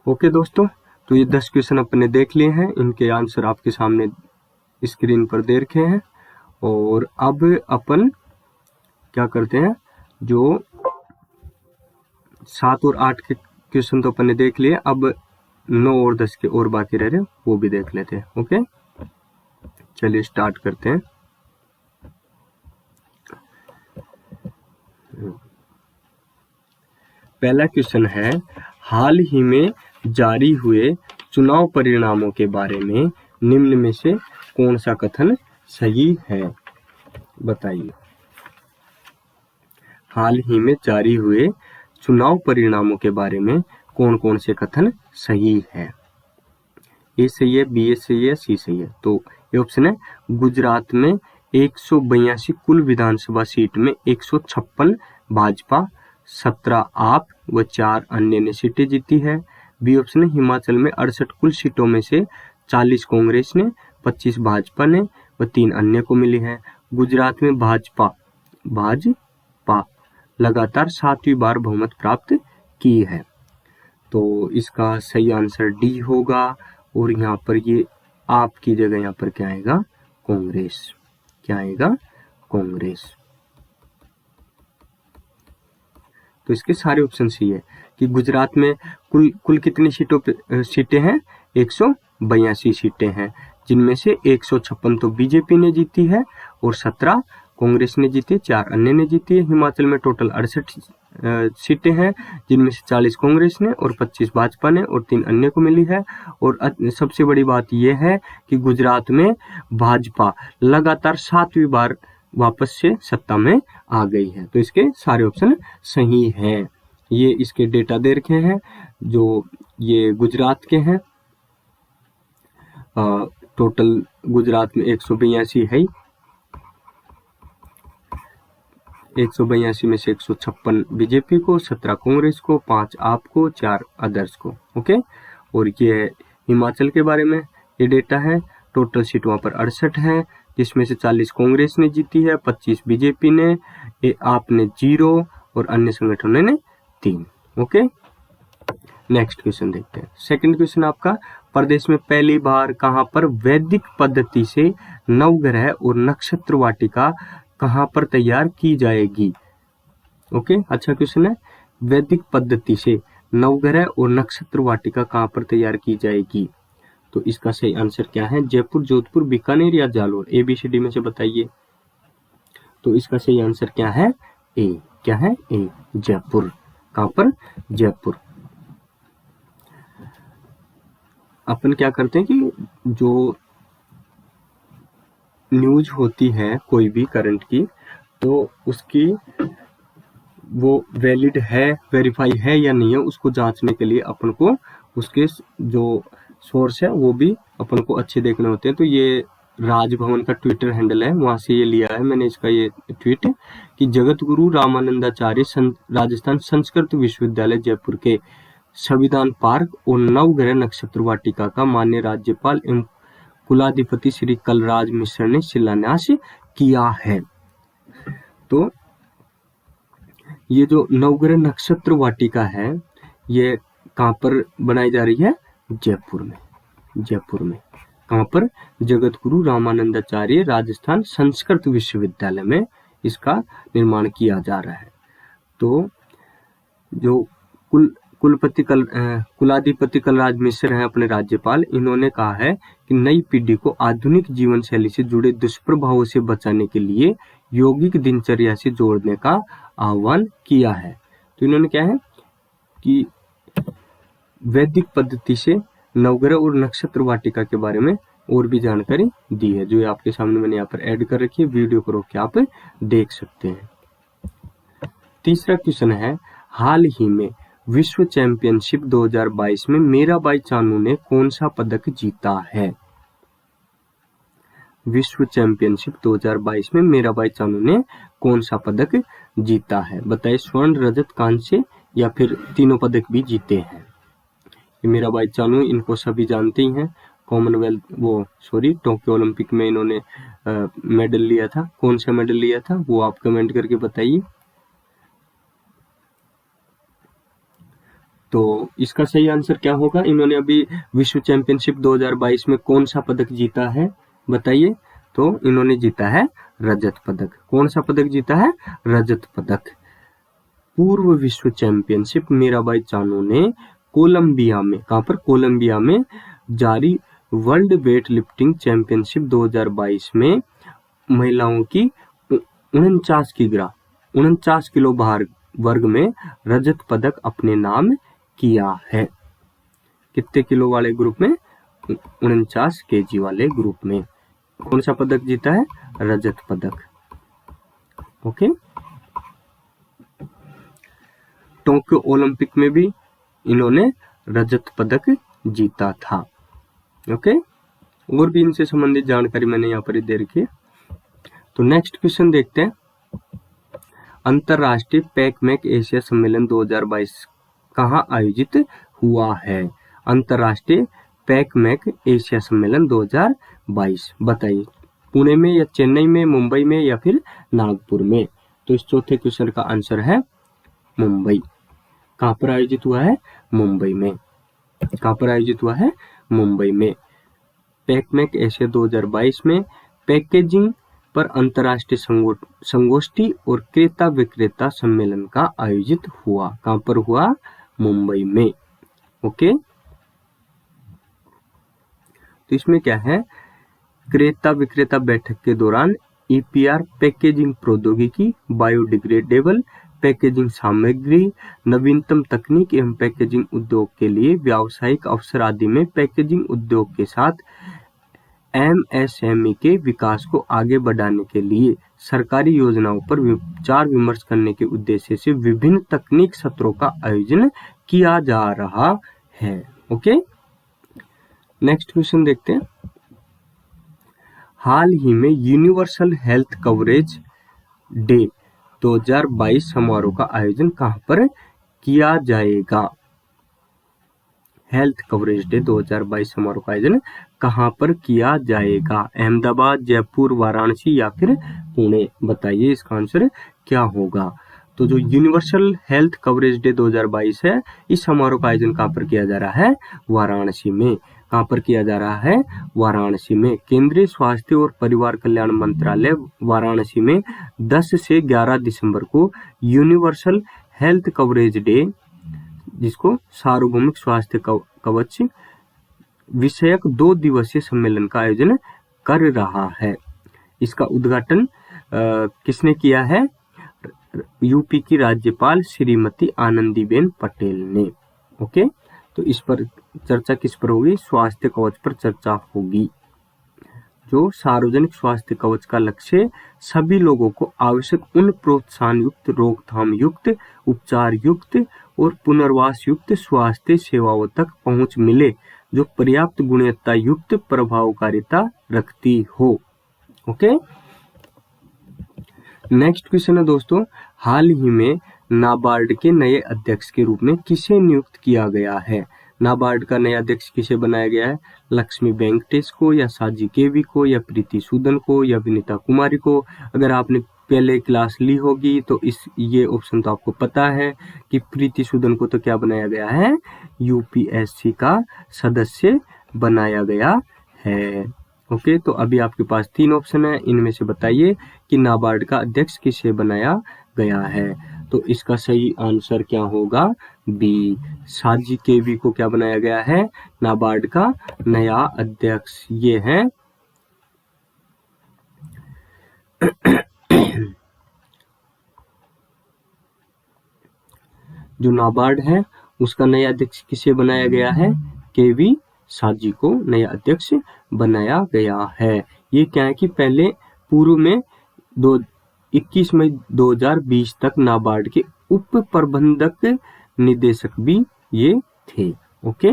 ओके दोस्तों, तो ये 10 क्वेश्चन अपने देख लिए हैं, इनके आंसर आपके सामने स्क्रीन पर दे रखे हैं। और अब अपन क्या करते हैं, जो 7 और 8 के क्वेश्चन तो अपन ने देख लिए, अब 9 और 10 के और बाकी रह रहे हैं वो भी देख लेते हैं। ओके, चलिए स्टार्ट करते हैं। पहला क्वेश्चन है, हाल ही में जारी हुए चुनाव परिणामों के बारे में निम्न में से कौन सा कथन सही है? बताइए। हाल ही में जारी हुए चुनाव परिणामों के बारे में कौन कौन से कथन सही है? ए सही है, बी सही है, सी सही है। तो ये ऑप्शन है, गुजरात में 182 कुल विधानसभा सीट में 156 भाजपा, 17 आप व 4 अन्य ने सीटें जीती है। बी ऑप्शन है, हिमाचल में 68 कुल सीटों में से 40 कांग्रेस ने, 25 भाजपा ने व 3 अन्य को मिली है। गुजरात में भाजपा लगातार 7वीं बार बहुमत प्राप्त की है। तो इसका सही आंसर डी होगा। और यहाँ पर ये आपकी जगह यहाँ पर क्या आएगा? कांग्रेस। क्या आएगा? कांग्रेस। तो इसके सारे ऑप्शन सही है कि गुजरात में कुल कितनी सीटें हैं? 182 सीटें हैं, जिनमें से 156 तो बीजेपी ने जीती है और 17 कांग्रेस ने जीती, 4 अन्य ने जीती है। हिमाचल में टोटल 68 सीटें हैं, जिनमें से 40 कांग्रेस ने और 25 भाजपा ने और 3 अन्य को मिली है। और सबसे बड़ी बात यह है कि गुजरात में भाजपा लगातार 7वीं बार वापस से सत्ता में आ गई है। तो इसके सारे ऑप्शन सही हैं। ये इसके डेटा दे रखे हैं, जो ये गुजरात के हैं। टोटल गुजरात में 182 है, 182 में से 156 बीजेपी को, 17 कांग्रेस को, 5 आप को, 4 अदर्स को। ओके। और ये हिमाचल के बारे में ये डेटा है। टोटल सीट वहाँ पर 68 है, जिसमें से 40 कांग्रेस ने जीती है, 25 बीजेपी ने, आपने 0 और अन्य संगठनों ने 3। ओके। नेक्स्ट क्वेश्चन देखते हैं। सेकंड क्वेश्चन आपका, प्रदेश में पहली बार कहाँ पर वैदिक पद्धति से नवग्रह और नक्षत्र वाटिका कहाँ पर तैयार की जाएगी? ओके, अच्छा क्वेश्चन है। वैदिक पद्धति से नवग्रह और नक्षत्र वाटिका कहाँ पर तैयार की जाएगी? तो इसका सही आंसर क्या है? जयपुर, जोधपुर, बीकानेर या जालोर? ABCD में से बताइए। तो इसका सही आंसर क्या है? ए। क्या है? ए, जयपुर। कहाँ पर? जयपुर। अपन क्या करते हैं कि जो न्यूज होती है कोई भी करंट की, तो उसकी वो वैलिड है, वेरीफाई है या नहीं है, उसको जांचने के लिए अपन को उसके जो सोर्स है वो भी अपन को अच्छे देखने होते हैं। तो ये राजभवन का ट्विटर हैंडल है, वहां से ये लिया है मैंने इसका ये ट्वीट कि जगत गुरु रामानंदाचार्य राजस्थान संस्कृत विश्वविद्यालय जयपुर के संविधान पार्क और नवग्रह नक्षत्र वाटिका का माननीय राज्यपाल एवं कुलाधिपति श्री कलराज मिश्र ने शिलान्यास किया है। तो ये जो नवग्रह नक्षत्र वाटिका है ये कहाँ पर बनाई जा रही है? जयपुर में। जयपुर में कहाँ पर? जगत गुरु रामानंदाचार्य राजस्थान संस्कृत विश्वविद्यालय में इसका निर्माण किया जा रहा है। तो जो कुलाधिपति कलराज मिश्र हैं अपने राज्यपाल, इन्होंने कहा है कि नई पीढ़ी को आधुनिक जीवन शैली से जुड़े दुष्प्रभावों से बचाने के लिए यौगिक दिनचर्या से जोड़ने का आह्वान किया है। तो इन्होंने क्या है कि वैदिक पद्धति से नवग्रह और नक्षत्र वाटिका के बारे में और भी जानकारी दी है, जो आपके सामने मैंने यहाँ पर ऐड कर रखी है। वीडियो को रोक के आप देख सकते हैं। तीसरा क्वेश्चन है, हाल ही में विश्व चैंपियनशिप 2022 में मीराबाई चानू ने कौन सा पदक जीता है? विश्व चैंपियनशिप 2022 में मीराबाई चानू ने कौन सा पदक जीता है? बताइए। स्वर्ण, रजत, कांस्य या फिर तीनों पदक भी जीते हैं। मीराबाई चानू, इनको सभी जानते ही हैं। टोक्यो ओलंपिक में इन्होंने मेडल लिया था। कौन सा मेडल लिया था वो आप कमेंट करके बताइए। तो इसका सही आंसर क्या होगा? इन्होंने अभी विश्व चैंपियनशिप 2022 में कौन सा पदक जीता है बताइए। तो इन्होंने जीता है रजत पदक। कौन सा पदक जीता है? रजत पदक। पूर्व विश्व चैंपियनशिप मीराबाई चानू ने कोलंबिया में, कहां पर? कोलंबिया में जारी वर्ल्ड वेट लिफ्टिंग चैंपियनशिप 2022 में महिलाओं की 49 किलो भार वर्ग में रजत पदक अपने नाम किया है। कितने किलो वाले ग्रुप में? 49 kg वाले ग्रुप में कौन सा पदक जीता है? रजत पदक। ओके। टोक्यो ओलंपिक में भी इन्होंने रजत पदक जीता था। ओके। और भी इनसे संबंधित जानकारी मैंने यहाँ पर दे रखी है। तो नेक्स्ट क्वेश्चन देखते हैं। अंतरराष्ट्रीय पैकमैक एशिया सम्मेलन 2022 कहाँ आयोजित हुआ है? अंतरराष्ट्रीय पैकमैक एशिया सम्मेलन 2022 बताइए, पुणे में या चेन्नई में, मुंबई में या फिर नागपुर में? तो इस चौथे क्वेश्चन का आंसर है मुंबई। कहाँ पर आयोजित हुआ है? मुंबई में। कहाँ पर आयोजित हुआ है? मुंबई में। पैकमैक एशिया 2022 में पैकेजिंग पर अंतरराष्ट्रीय संगोष्ठी और क्रेता विक्रेता सम्मेलन का आयोजित हुआ। कहाँ पर हुआ? मुंबई में। ओके। तो इसमें क्या है? क्रेता विक्रेता बैठक के दौरान ईपीआर, पैकेजिंग प्रौद्योगिकी, बायोडिग्रेडेबल पैकेजिंग सामग्री, नवीनतम तकनीक एवं पैकेजिंग उद्योग के लिए व्यावसायिक अवसर आदि में पैकेजिंग उद्योग के साथ एमएसएमई के विकास को आगे बढ़ाने के लिए सरकारी योजनाओं पर विचार विमर्श करने के उद्देश्य से विभिन्न तकनीक सत्रों का आयोजन किया जा रहा है। ओके। नेक्स्ट क्वेश्चन देखते हैं। हाल ही में यूनिवर्सल हेल्थ कवरेज डे 2022 समारोह का आयोजन कहां पर किया जाएगा? हेल्थ कवरेज डे 2022 समारोह का आयोजन कहां पर किया जाएगा? अहमदाबाद, जयपुर, वाराणसी या फिर पुणे? बताइए इसका आंसर क्या होगा। तो जो यूनिवर्सल हेल्थ कवरेज डे 2022 है, इस समारोह का आयोजन कहां पर किया जा रहा है? वाराणसी में। कहां पर किया जा रहा है? वाराणसी में। केंद्रीय स्वास्थ्य और परिवार कल्याण मंत्रालय वाराणसी में 10 से 11 दिसंबर को यूनिवर्सल हेल्थ कवरेज डे, जिसको सार्वभौमिक स्वास्थ्य कवच विषयक 2 दिवसीय सम्मेलन का आयोजन कर रहा है। इसका उद्घाटन किसने किया है? यूपी की राज्यपाल श्रीमती आनंदीबेन पटेल ने। ओके। तो इस पर चर्चा किस पर होगी? स्वास्थ्य कवच पर चर्चा होगी। जो सार्वजनिक स्वास्थ्य कवच का लक्ष्य सभी लोगों को आवश्यक उन प्रोत्साहन युक्त, रोकथाम युक्त, उपचार युक्त और पुनर्वास युक्त स्वास्थ्य सेवाओं तक पहुंच मिले जो पर्याप्त गुणवत्ता युक्त प्रभावकारिता रखती हो। ओके। नेक्स्ट क्वेश्चन है दोस्तों, हाल ही में नाबार्ड के नए अध्यक्ष के रूप में किसे नियुक्त किया गया है? नाबार्ड का नया अध्यक्ष किसे बनाया गया है? लक्ष्मी वेंकटेश को या साजी केवी को या प्रीति सूदन को या विनीता कुमारी को? अगर आपने पहले क्लास ली होगी तो ये ऑप्शन तो आपको पता है कि प्रीति सूदन को तो क्या बनाया गया है? यूपीएससी का सदस्य बनाया गया है। ओके। तो अभी आपके पास 3 ऑप्शन है, इनमें से बताइए कि नाबार्ड का अध्यक्ष किसे बनाया गया है। तो इसका सही आंसर क्या होगा? बी, साजी केवी को क्या बनाया गया है? नाबार्ड का नया अध्यक्ष। ये है जो नाबार्ड है उसका नया अध्यक्ष किसे बनाया गया है? केवी साजी को नया अध्यक्ष बनाया गया है। ये क्या है कि पहले पूर्व में 21 मई 2020 तक नाबार्ड के उप प्रबंधक निदेशक भी ये थे। ओके।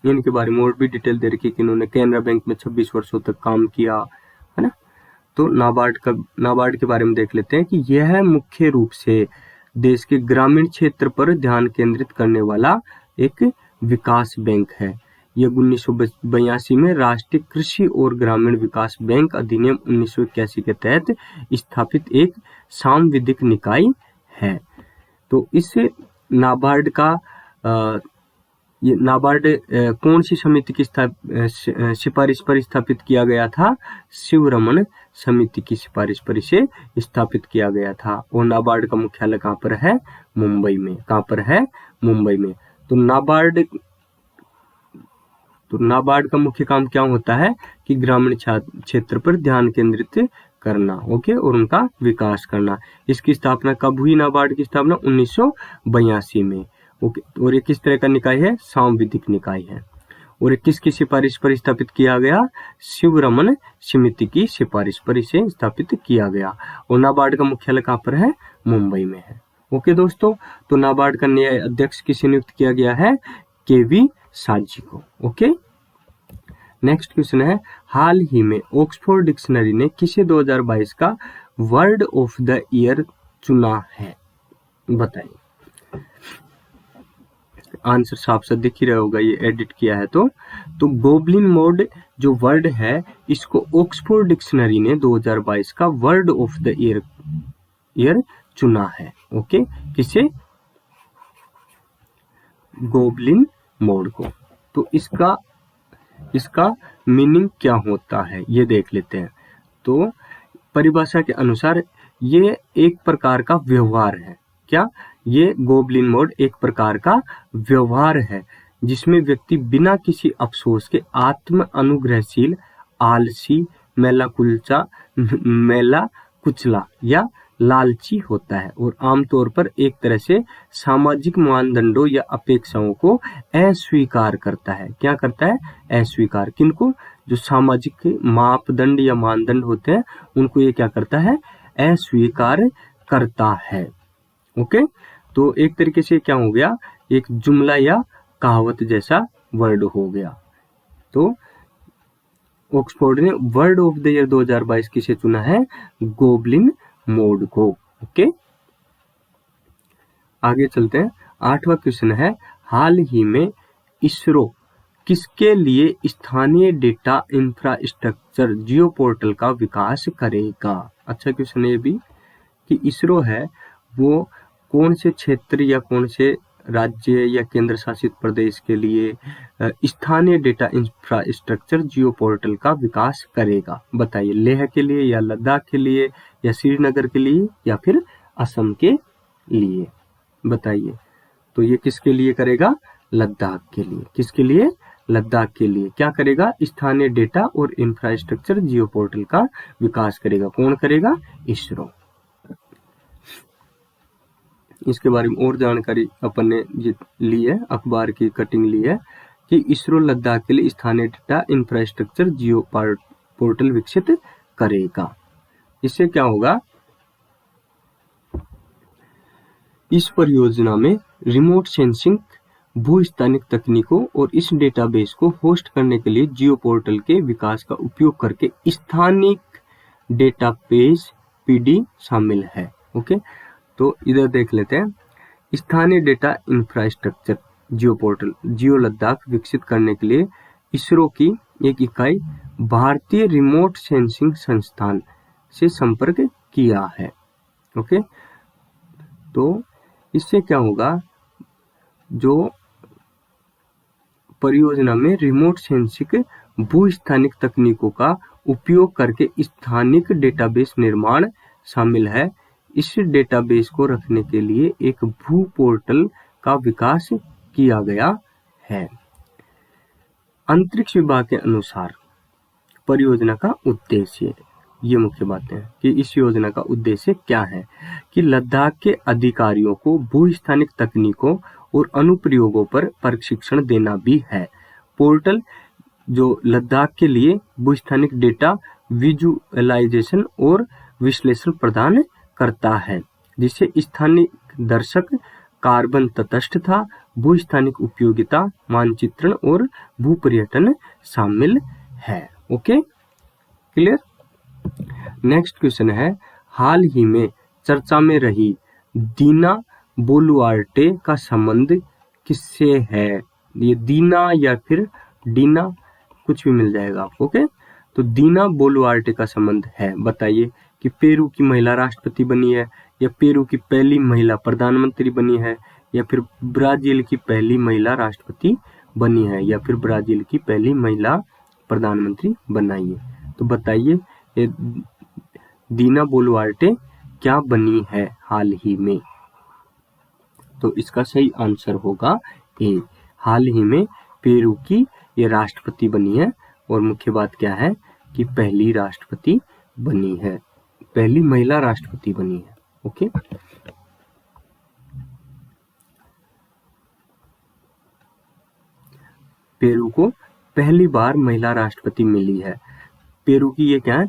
इनके बारे में और भी डिटेल दे रखी कि इन्होंने कैनरा बैंक में 26 वर्षों तक काम किया है ना। तो नाबार्ड के बारे में देख लेते हैं कि यह मुख्य रूप से देश के ग्रामीण क्षेत्र पर ध्यान केंद्रित करने वाला एक विकास बैंक है। यह 1982 में राष्ट्रीय कृषि और ग्रामीण विकास बैंक अधिनियम 1981 के तहत स्थापित एक सांविधिक निकाय है। तो इस नाबार्ड का ये नाबार्ड कौन सी समिति की सिफारिश पर स्थापित किया गया था? शिवरमन समिति की सिफारिश पर इसे स्थापित किया गया था। और नाबार्ड का मुख्यालय कहाँ पर है? मुंबई में। कहाँ पर है? मुंबई में। तो नाबार्ड का मुख्य काम क्या होता है कि ग्रामीण क्षेत्र पर ध्यान केंद्रित करना, ओके, और उनका विकास करना। इसकी स्थापना कब हुई? नाबार्ड की स्थापना 1982 में, ओके। और ये किस तरह का निकाय है? सांविधिक निकाय है। और किसकी सिफारिश पर स्थापित किया गया? शिवरमन समिति की सिफारिश पर इसे स्थापित किया गया। और नाबार्ड का मुख्यालय कहाँ पर है? मुंबई में है, ओके दोस्तों। तो नाबार्ड का नया अध्यक्ष किसे नियुक्त किया गया है? केवी साजी को, ओके। नेक्स्ट क्वेश्चन है, हाल ही में ऑक्सफोर्ड डिक्शनरी ने किसे 2022 का वर्ड ऑफ द ईयर चुना है? बताइए। आंसर साफ साफ दिख ही रहा होगा, ये एडिट किया है तो गोब्लिन मोड जो वर्ड है, इसको ऑक्सफोर्ड डिक्शनरी ने 2022 का वर्ड ऑफ द ईयर चुना है, ओके। किसे? गोब्लिन मोड को। तो इसका मीनिंग क्या होता है ये देख लेते हैं। तो परिभाषा के अनुसार ये एक प्रकार का व्यवहार है। क्या? ये गोब्लिन मोड एक प्रकार का व्यवहार है जिसमें व्यक्ति बिना किसी अफसोस के आत्म अनुग्रहशील, आलसी, मेला कुचला या लालची होता है और आमतौर पर एक तरह से सामाजिक मानदंडों या अपेक्षाओं को अस्वीकार करता है। क्या करता है? अस्वीकार। किनको? जो सामाजिक मापदंड या मानदंड होते हैं उनको ये क्या करता है? अस्वीकार करता है, ओके। तो एक तरीके से क्या हो गया? एक जुमला या कहावत जैसा वर्ड हो गया। तो ऑक्सफोर्ड ने वर्ड ऑफ द ईयर 2022 किसे चुना है? गोब्लिन मोड को, ओके। आगे चलते हैं। 8वां क्वेश्चन है, हाल ही में इसरो किसके लिए स्थानीय डेटा इंफ्रास्ट्रक्चर जियो पोर्टल का विकास करेगा? अच्छा क्वेश्चन है ये भी, कि इसरो है वो कौन से क्षेत्र या कौन से राज्य या केंद्र शासित प्रदेश के लिए स्थानीय डेटा इंफ्रास्ट्रक्चर जियो पोर्टल का विकास करेगा? बताइए। लेह के लिए या लद्दाख के लिए या श्रीनगर के लिए या फिर असम के लिए? बताइए। तो ये किसके लिए करेगा? लद्दाख के लिए। किसके लिए? लद्दाख के लिए। क्या करेगा? स्थानीय डेटा और इंफ्रास्ट्रक्चर जियो पोर्टल का विकास करेगा। कौन करेगा? इसरो। इसके बारे में और जानकारी अपन ने ली है, अखबार की कटिंग ली है कि इसरो लद्दाख के लिए स्थानीय डेटा इंफ्रास्ट्रक्चर जियो पोर्टल विकसित करेगा। इससे क्या होगा? इस परियोजना में रिमोट सेंसिंग, भूस्थानिक तकनीकों और इस डेटाबेस को होस्ट करने के लिए जियो पोर्टल के विकास का उपयोग करके स्थानिक डेटाबेस पीडी शामिल है, ओके। तो इधर देख लेते हैं। स्थानीय डेटा इंफ्रास्ट्रक्चर जियो पोर्टल जियो लद्दाख विकसित करने के लिए इसरो की एक इकाई भारतीय रिमोट सेंसिंग संस्थान से संपर्क किया है, ओके। तो इससे क्या होगा? जो परियोजना में रिमोट सेंसिंग भूस्थानिक तकनीकों का उपयोग करके स्थानिक डेटाबेस निर्माण शामिल है। इस डेटाबेस को रखने के लिए एक भू पोर्टल का विकास किया गया है। अंतरिक्ष विभाग के अनुसार परियोजना का उद्देश्य, ये मुख्य बातें हैं कि इस योजना का उद्देश्य क्या है, कि लद्दाख के अधिकारियों को भूस्थानिक तकनीकों और अनुप्रयोगों पर प्रशिक्षण देना भी है। पोर्टल जो लद्दाख के लिए भूस्थानिक डेटा विजुअलाइजेशन और विश्लेषण प्रदान करता है, जिससे स्थानीय दर्शक कार्बन तटस्थता, भूस्थानिक उपयोगिता मानचित्रण और भूपर्यटन शामिल है, ओके। क्लियर? नेक्स्ट क्वेश्चन है, हाल ही में चर्चा में रही दीना बोलुआर्टे का संबंध किससे है? ये दीना या फिर डीना कुछ भी मिल जाएगा आपको, ओके। तो दीना बोलुआर्टे का संबंध है। बताइए कि पेरू की महिला राष्ट्रपति बनी है, या पेरू की पहली महिला प्रधानमंत्री बनी है, या फिर ब्राजील की पहली महिला राष्ट्रपति बनी है, या फिर ब्राजील की पहली महिला प्रधानमंत्री बनाई है। तो बताइए ये दीना बोलुआर्टे क्या बनी है हाल ही में? तो इसका सही आंसर होगा ए। हाल ही में पेरू की ये राष्ट्रपति बनी है, और मुख्य बात क्या है कि पहली राष्ट्रपति बनी है, पहली महिला राष्ट्रपति बनी है। ओके, पेरू को पहली बार महिला राष्ट्रपति मिली है। पेरू की ये क्या है,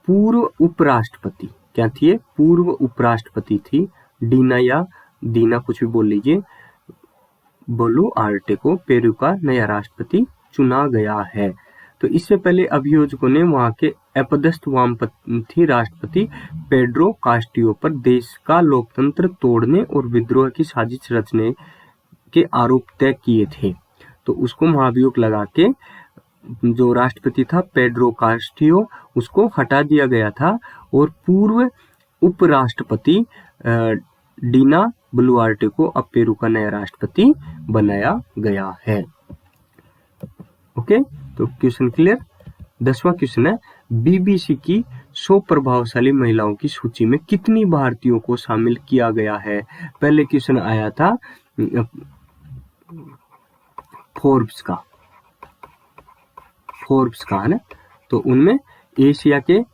पूर्व उपराष्ट्रपति, क्या थी ये, पूर्व उपराष्ट्रपति थी डीना, या दीना कुछ भी बोल लीजिए, बोलुआर्टे को पेरू का नया राष्ट्रपति चुना गया है। तो इससे पहले अभियोजकों ने वहां के अपदस्थ वामपंथी राष्ट्रपति पेड्रो कास्टियो पर देश का लोकतंत्र तोड़ने और विद्रोह की साजिश रचने के आरोप तय किए थे। तो उसको महाभियोग लगा के जो राष्ट्रपति था पेड्रो कास्टियो, उसको हटा दिया गया था और पूर्व उपराष्ट्रपति डीना बोलुआर्टे को अब पेरू का नया राष्ट्रपति बनाया गया है। ओके, तो क्वेश्चन क्लियर। 10वां क्वेश्चन है, बीबीसी की 100 प्रभावशाली महिलाओं की सूची में कितनी भारतीयों को शामिल किया गया है। पहले क्वेश्चन आया था फोर्ब्स का है ना, तो उनमें एशिया के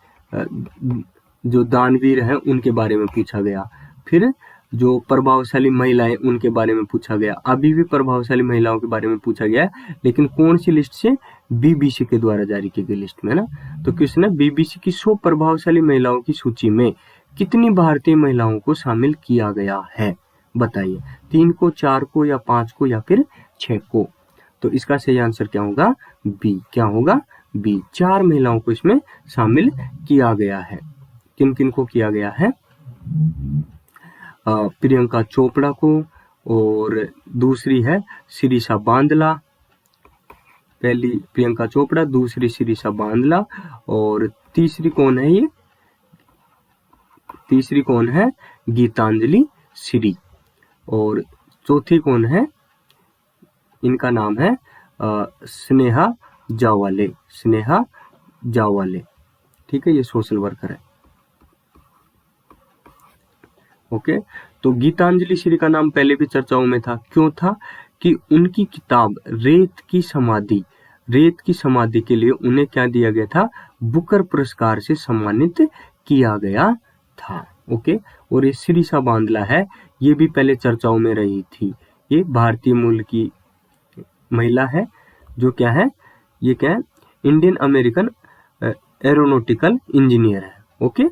जो दानवीर हैं उनके बारे में पूछा गया, फिर जो प्रभावशाली महिलाएं उनके बारे में पूछा गया, अभी भी प्रभावशाली महिलाओं के बारे में पूछा गया है, लेकिन कौन सी लिस्ट से, बीबीसी के द्वारा जारी की गई लिस्ट में ना। तो क्वेश्चन है, बीबीसी की 100 प्रभावशाली महिलाओं की सूची में कितनी भारतीय महिलाओं को शामिल किया गया है, बताइए। 3 को, 4 को, या 5 को, या फिर 6 को। तो इसका सही आंसर क्या होगा, बी। क्या होगा, बी। 4 महिलाओं को इसमें शामिल किया गया है। किन किन को किया गया है, प्रियंका चोपड़ा को, और दूसरी है शिरीषा बांदला। पहली प्रियंका चोपड़ा, दूसरी शिरीषा बांदला, और तीसरी कौन है ये, तीसरी कौन है, गीतांजलि श्री, और चौथी कौन है, इनका नाम है स्नेहा जावाले, स्नेहा जावाले। ठीक है, ये सोशल वर्कर है। ओके, तो गीतांजलि श्री का नाम पहले भी चर्चाओं में था। क्यों था, कि उनकी किताब रेत की समाधि के लिए उन्हें क्या दिया गया था, बुकर पुरस्कार से सम्मानित किया गया था। ओके, और ये शिरीषा बांदला है, ये भी पहले चर्चाओं में रही थी। ये भारतीय मूल की महिला है, जो क्या है, ये क्या है, इंडियन अमेरिकन एरोनॉटिकल इंजीनियर है। ओके,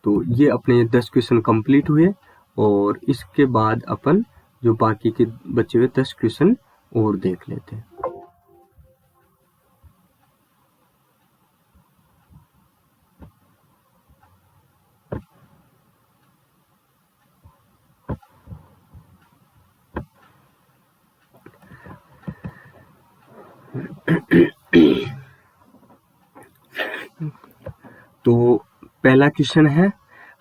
तो ये अपने 10 क्वेश्चन कंप्लीट हुए, और इसके बाद अपन जो बाकी के बचे हुए 10 क्वेश्चन और देख लेते हैं। तो पहला क्वेश्चन है,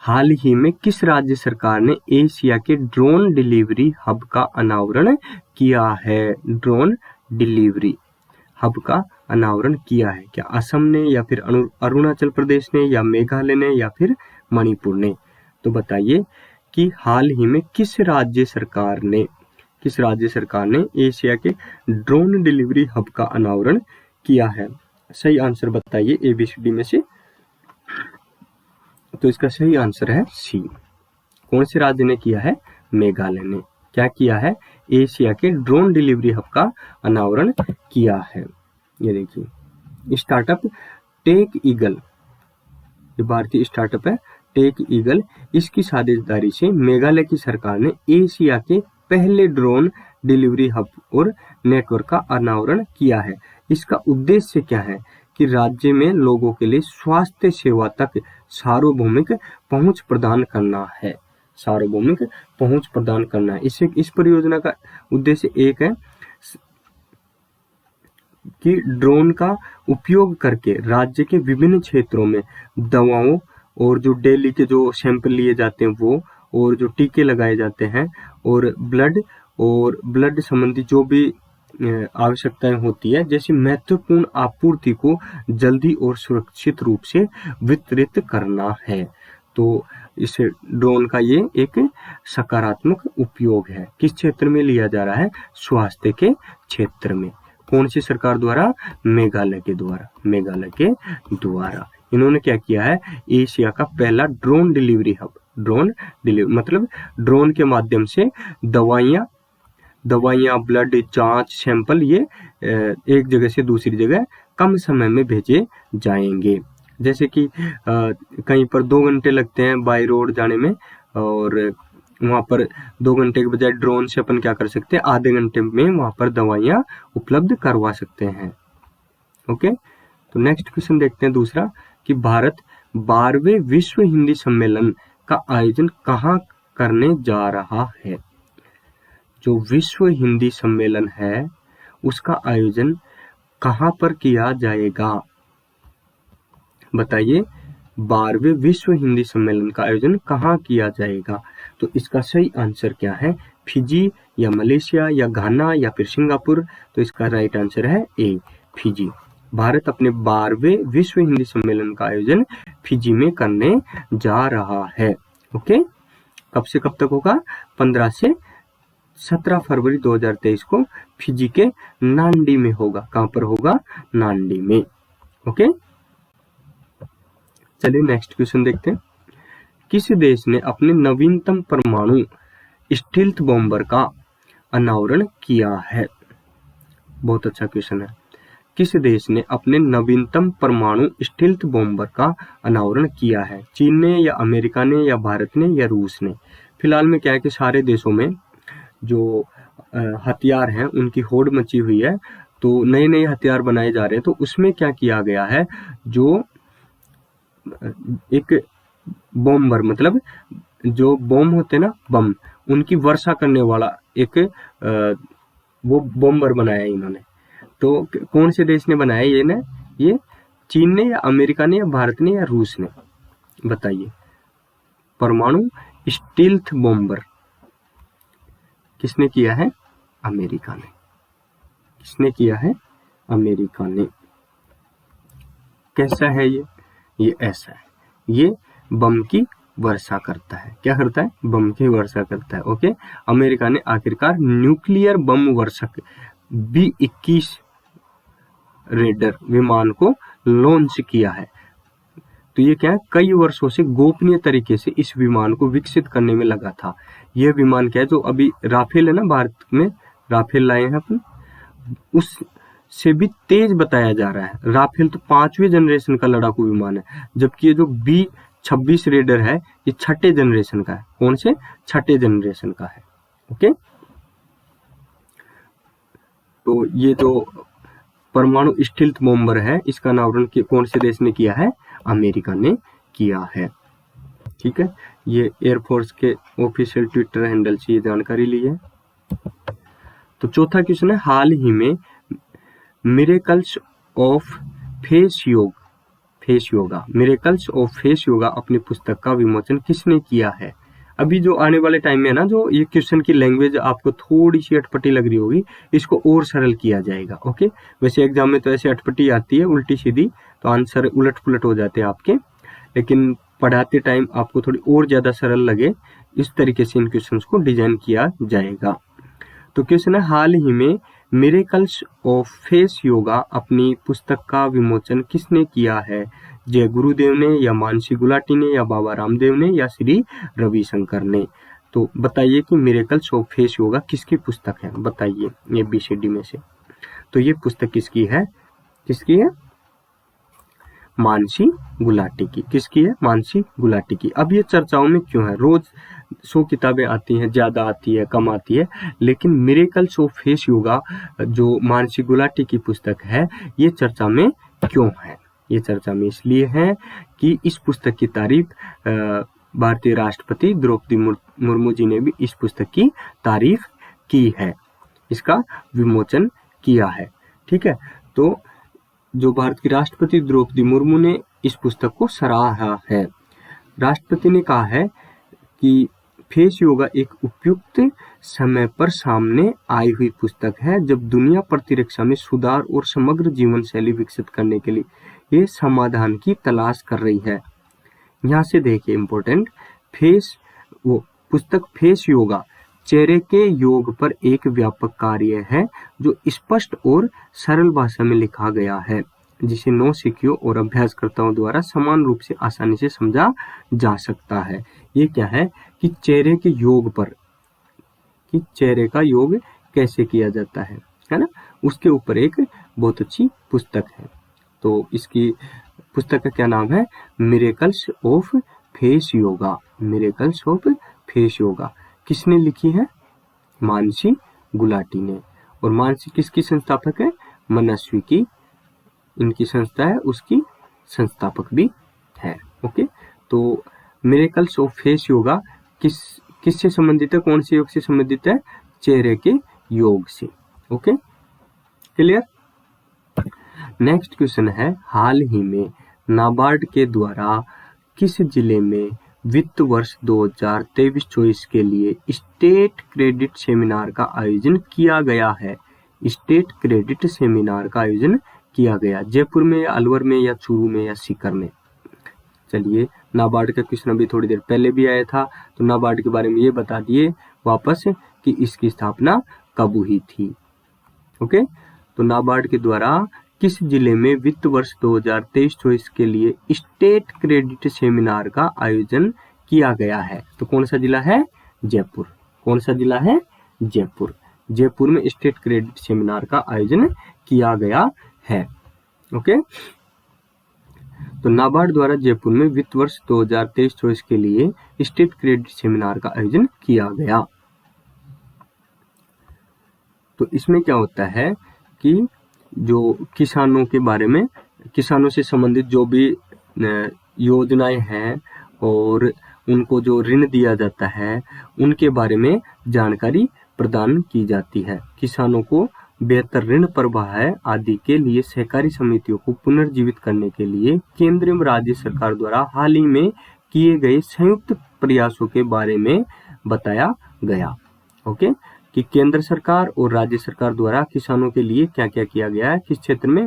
हाल ही में किस राज्य सरकार ने एशिया के ड्रोन डिलीवरी हब का अनावरण किया है। ड्रोन डिलीवरी हब का अनावरण किया है, क्या असम ने, या फिर अरुणाचल प्रदेश ने, या मेघालय ने, या फिर मणिपुर ने। तो बताइए कि हाल ही में किस राज्य सरकार ने एशिया के ड्रोन डिलीवरी हब का अनावरण किया है। सही आंसर बताइए ABCD में से। तो इसका सही आंसर है सी। कौन से राज्य ने किया है, मेघालय ने। क्या किया है, एशिया के ड्रोन डिलीवरी हब का अनावरण किया है। ये देखिए, स्टार्टअप टेक ईगल, ये भारतीय स्टार्टअप है टेक ईगल, इसकी साझेदारी से मेघालय की सरकार ने एशिया के पहले ड्रोन डिलीवरी हब और नेटवर्क का अनावरण किया है। इसका उद्देश्य क्या है, कि राज्य में लोगों के लिए स्वास्थ्य सेवा तक सार्वभौमिक पहुंच प्रदान करना है। सार्वभौमिक पहुंच प्रदान करना है। इस परियोजना का उद्देश्य एक है कि ड्रोन का उपयोग करके राज्य के विभिन्न क्षेत्रों में दवाओं और जो डेली के जो सैंपल लिए जाते हैं वो, और जो टीके लगाए जाते हैं, और ब्लड संबंधी जो भी आवश्यकताएं होती है, जैसी महत्वपूर्ण आपूर्ति को जल्दी और सुरक्षित रूप से वितरित करना है। तो इस ड्रोन का ये एक सकारात्मक उपयोग है। किस क्षेत्र में लिया जा रहा है, स्वास्थ्य के क्षेत्र में। कौन सी सरकार द्वारा, मेघालय के द्वारा। इन्होंने क्या किया है, एशिया का पहला drone delivery hub, drone delivery मतलब ड्रोन के माध्यम से दवाइयाँ, ब्लड जांच, सैंपल ये एक जगह से दूसरी जगह कम समय में भेजे जाएंगे। जैसे कि कहीं पर 2 घंटे लगते हैं बाय रोड जाने में, और वहाँ पर 2 घंटे के बजाय ड्रोन से अपन क्या कर सकते हैं, आधे घंटे में वहाँ पर दवाइयाँ उपलब्ध करवा सकते हैं। ओके, तो नेक्स्ट क्वेश्चन देखते हैं दूसरा, कि भारत 12वें विश्व हिंदी सम्मेलन का आयोजन कहाँ करने जा रहा है। जो विश्व हिंदी सम्मेलन है उसका आयोजन कहाँ पर किया जाएगा, बताइए। 12वें विश्व हिंदी सम्मेलन का आयोजन कहाँ किया जाएगा, तो इसका सही आंसर क्या है, फिजी या मलेशिया या घाना या फिर सिंगापुर। तो इसका राइट आंसर है ए, फिजी। भारत अपने 12वें विश्व हिंदी सम्मेलन का आयोजन फिजी में करने जा रहा है। ओके, कब से कब तक होगा, 15 से 17 फरवरी 2023 को फिजी के नांडी में होगा। कहां पर होगा, नांडी में। ओके, चलिए नेक्स्ट क्वेश्चन देखते हैं। किस देश ने अपने नवीनतम परमाणु स्टील्थ बॉम्बर का अनावरण किया है। बहुत अच्छा क्वेश्चन है। किस देश ने अपने नवीनतम परमाणु स्टील्थ बॉम्बर का अनावरण किया है। चीन ने या अमेरिका ने या भारत ने या रूस ने। फिलहाल में क्या है कि सारे देशों में जो हथियार हैं उनकी होड़ मची हुई है, तो नए नए हथियार बनाए जा रहे हैं। तो उसमें क्या किया गया है, जो एक बॉम्बर मतलब जो बम होते ना, बम, उनकी वर्षा करने वाला एक वो बॉम्बर बनाया है इन्होंने। तो कौन से देश ने बनाया ये ना, ये चीन ने या अमेरिका ने या भारत ने या रूस ने, बताइए। परमाणु स्टील्थ बॉम्बर किसने किया है, अमेरिका ने। किसने किया है, अमेरिका ने। कैसा है ये ऐसा है, ये बम की वर्षा करता है। क्या करता है, बम की वर्षा करता है। ओके, अमेरिका ने आखिरकार न्यूक्लियर बम वर्षक B-21 रेडर विमान को लॉन्च किया है। तो ये क्या है, कई वर्षों से गोपनीय तरीके से इस विमान को विकसित करने में लगा था। यह विमान क्या है, जो अभी राफेल है ना, भारत में राफेल लाए हैं अपन, उससे भी तेज बताया जा रहा है। राफेल तो 5वीं जनरेशन का लड़ाकू विमान है, जबकि ये जो B-26 रेडर है ये 6ठे जनरेशन का है। कौन से, 6ठे जनरेशन का है। ओके, तो ये जो परमाणु स्टील्थ बॉम्बर है इसका अनावरण कौन से देश ने किया है, अमेरिका ने किया है। ठीक है, ये एयरफोर्स के ऑफिशियल ट्विटर हैंडल से ये जानकारी ली है। तो चौथा क्वेश्चन है, हाल ही में मिरेकल्स ऑफ फेस योगा अपनी पुस्तक का विमोचन किसने किया है। अभी जो आने वाले टाइम में है ना, जो ये क्वेश्चन की लैंग्वेज आपको थोड़ी सी अटपटी लग रही होगी, इसको और सरल किया जाएगा। ओके, वैसे एग्जाम में तो ऐसे अटपटी आती है उल्टी सीधी, तो आंसर उलट पुलट हो जाते हैं आपके, लेकिन पढ़ाते टाइम आपको थोड़ी और ज्यादा सरल लगे, इस तरीके से इन क्वेश्चंस को डिजाइन किया जाएगा। तो क्वेश्चन है, हाल ही में मिरेकल्स ऑफ फेस योगा अपनी पुस्तक का विमोचन किसने किया है। जय गुरुदेव ने या मानसी गुलाटी ने या बाबा रामदेव ने या श्री रविशंकर ने। तो बताइए कि मिरेकल्स ऑफ फेस योगा किसकी पुस्तक है, बताइए ये BCD में से। तो ये पुस्तक किसकी है, मानसी गुलाटी की। किसकी है, मानसी गुलाटी की। अब ये चर्चाओं में क्यों है, रोज 100 किताबें आती हैं, ज्यादा आती है, कम आती है, लेकिन मिरेकल्स ऑफ फेस योगा जो मानसी गुलाटी की पुस्तक है ये चर्चा में क्यों है। ये चर्चा में इसलिए है कि इस पुस्तक की तारीफ भारतीय राष्ट्रपति द्रौपदी मुर्मू जी ने भी इस पुस्तक की तारीफ की है, इसका विमोचन किया है। ठीक है, तो जो भारत की राष्ट्रपति द्रौपदी मुर्मू ने इस पुस्तक को सराहा है। राष्ट्रपति ने कहा है कि फेस योगा एक उपयुक्त समय पर सामने आई हुई पुस्तक है, जब दुनिया प्रतिरक्षा में सुधार और समग्र जीवन शैली विकसित करने के लिए ये समाधान की तलाश कर रही है। यहाँ से देखिए इम्पोर्टेंट, पुस्तक फेस योगा चेहरे के योग पर एक व्यापक कार्य है जो स्पष्ट और सरल भाषा में लिखा गया है। जिसे नौसिखियों और अभ्यासकर्ताओं द्वारा समान रूप से आसानी से समझा जा सकता है। ये क्या है कि चेहरे के योग पर, कि चेहरे का योग कैसे किया जाता है ना, उसके ऊपर एक बहुत अच्छी पुस्तक है। तो इसकी पुस्तक का क्या नाम है? Miracles of face yoga. Miracles of face yoga किसने लिखी है? मानसी गुलाटी ने। और मानसी किसकी संस्थापक है? मनस्वी की इनकी संस्था है, उसकी संस्थापक भी है। ओके, तो मिरेकल्स ऑफ फेस योगा किससे संबंधित है? कौन से योग से संबंधित है? चेहरे के योग से। Okay, clear. नेक्स्ट क्वेश्चन है, हाल ही में नाबार्ड के द्वारा किस जिले में वित्त वर्ष 2023-24 के लिए स्टेट क्रेडिट सेमिनार का आयोजन किया गया है? स्टेट क्रेडिट सेमिनार का आयोजन किया गया, जयपुर में, अलवर में, या चूरू में, या सीकर में? चलिए, नाबार्ड का क्वेश्चन अभी थोड़ी देर पहले भी आया था, तो नाबार्ड के बारे में ये बता दिए वापस कि इसकी स्थापना कब हुई थी। ओके, तो नाबार्ड के द्वारा किस जिले में वित्त वर्ष 2023-24 के लिए स्टेट क्रेडिट सेमिनार का आयोजन किया गया है? तो कौन सा जिला है? जयपुर। कौन सा जिला है? जयपुर। जयपुर में स्टेट क्रेडिट सेमिनार का आयोजन किया गया है। ओके, तो नाबार्ड द्वारा जयपुर में वित्त वर्ष 2023-24 के लिए स्टेट क्रेडिट सेमिनार का आयोजन किया गया। तो इसमें क्या होता है कि जो किसानों के बारे में, किसानों से संबंधित जो भी योजनाएं हैं और उनको जो ऋण दिया जाता है उनके बारे में जानकारी प्रदान की जाती है। किसानों को बेहतर ऋण प्रवाह आदि के लिए सहकारी समितियों को पुनर्जीवित करने के लिए केंद्र एवं राज्य सरकार द्वारा हाल ही में किए गए संयुक्त प्रयासों के बारे में बताया गया। ओके, कि केंद्र सरकार और राज्य सरकार द्वारा किसानों के लिए क्या क्या किया गया है, किस क्षेत्र में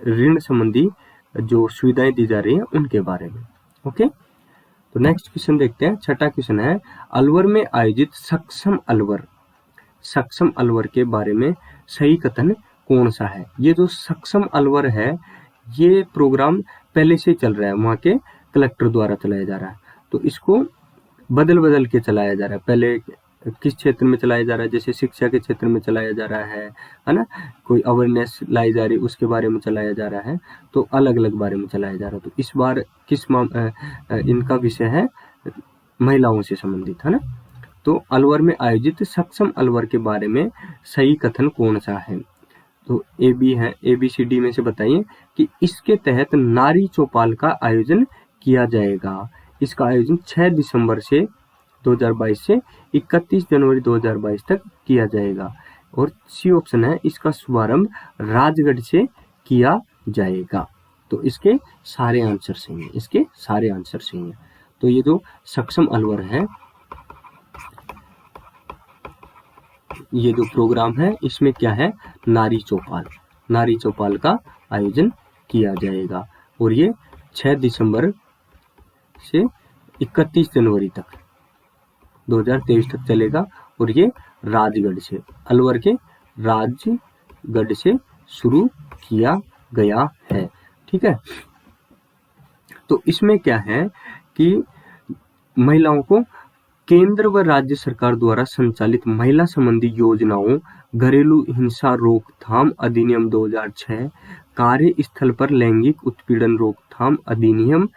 ऋण संबंधी जो सुविधाएं दी जा रही है उनके बारे में। ओके, तो नेक्स्ट क्वेश्चन देखते हैं। छठा क्वेश्चन है, अलवर में आयोजित सक्षम अलवर के बारे में सही कथन कौन सा है? ये जो सक्षम अलवर है ये प्रोग्राम पहले से चल रहा है, वहाँ के कलेक्टर द्वारा चलाया जा रहा है, तो इसको बदल के चलाया जा रहा है। पहले किस क्षेत्र में चलाया जा रहा है? जैसे शिक्षा के क्षेत्र में चलाया जा रहा है ना, कोई अवेयरनेस लाई जा रही है उसके बारे में चलाया जा रहा है, तो अलग अलग बारे में चलाया जा रहा है। तो इस बार किस इनका विषय है? महिलाओं से संबंधित, है ना। तो अलवर में आयोजित सक्षम अलवर के बारे में सही कथन कौन सा है? तो ए बी है, ABCD में से बताइए कि इसके तहत नारी चौपाल का आयोजन किया जाएगा। इसका आयोजन 6 दिसंबर से 2022 से 31 जनवरी 2022 तक किया जाएगा। और सी ऑप्शन है, इसका शुभारंभ राजगढ़ से किया जाएगा। तो इसके सारे आंसर सही हैं, इसके सारे आंसर सही हैं। तो ये जो सक्षम अलवर है, ये जो प्रोग्राम है इसमें क्या है? नारी चौपाल का आयोजन किया जाएगा और ये 6 दिसंबर से 31 जनवरी तक 2023 तक चलेगा। और ये राजगढ़ से, अलवर के राजगढ़ से शुरू किया गया है। ठीक है, तो इसमें क्या है कि महिलाओं को केंद्र व राज्य सरकार द्वारा संचालित महिला संबंधी योजनाओं, घरेलू हिंसा रोकथाम अधिनियम 2006, कार्यस्थल पर लैंगिक उत्पीड़न रोकथाम अधिनियम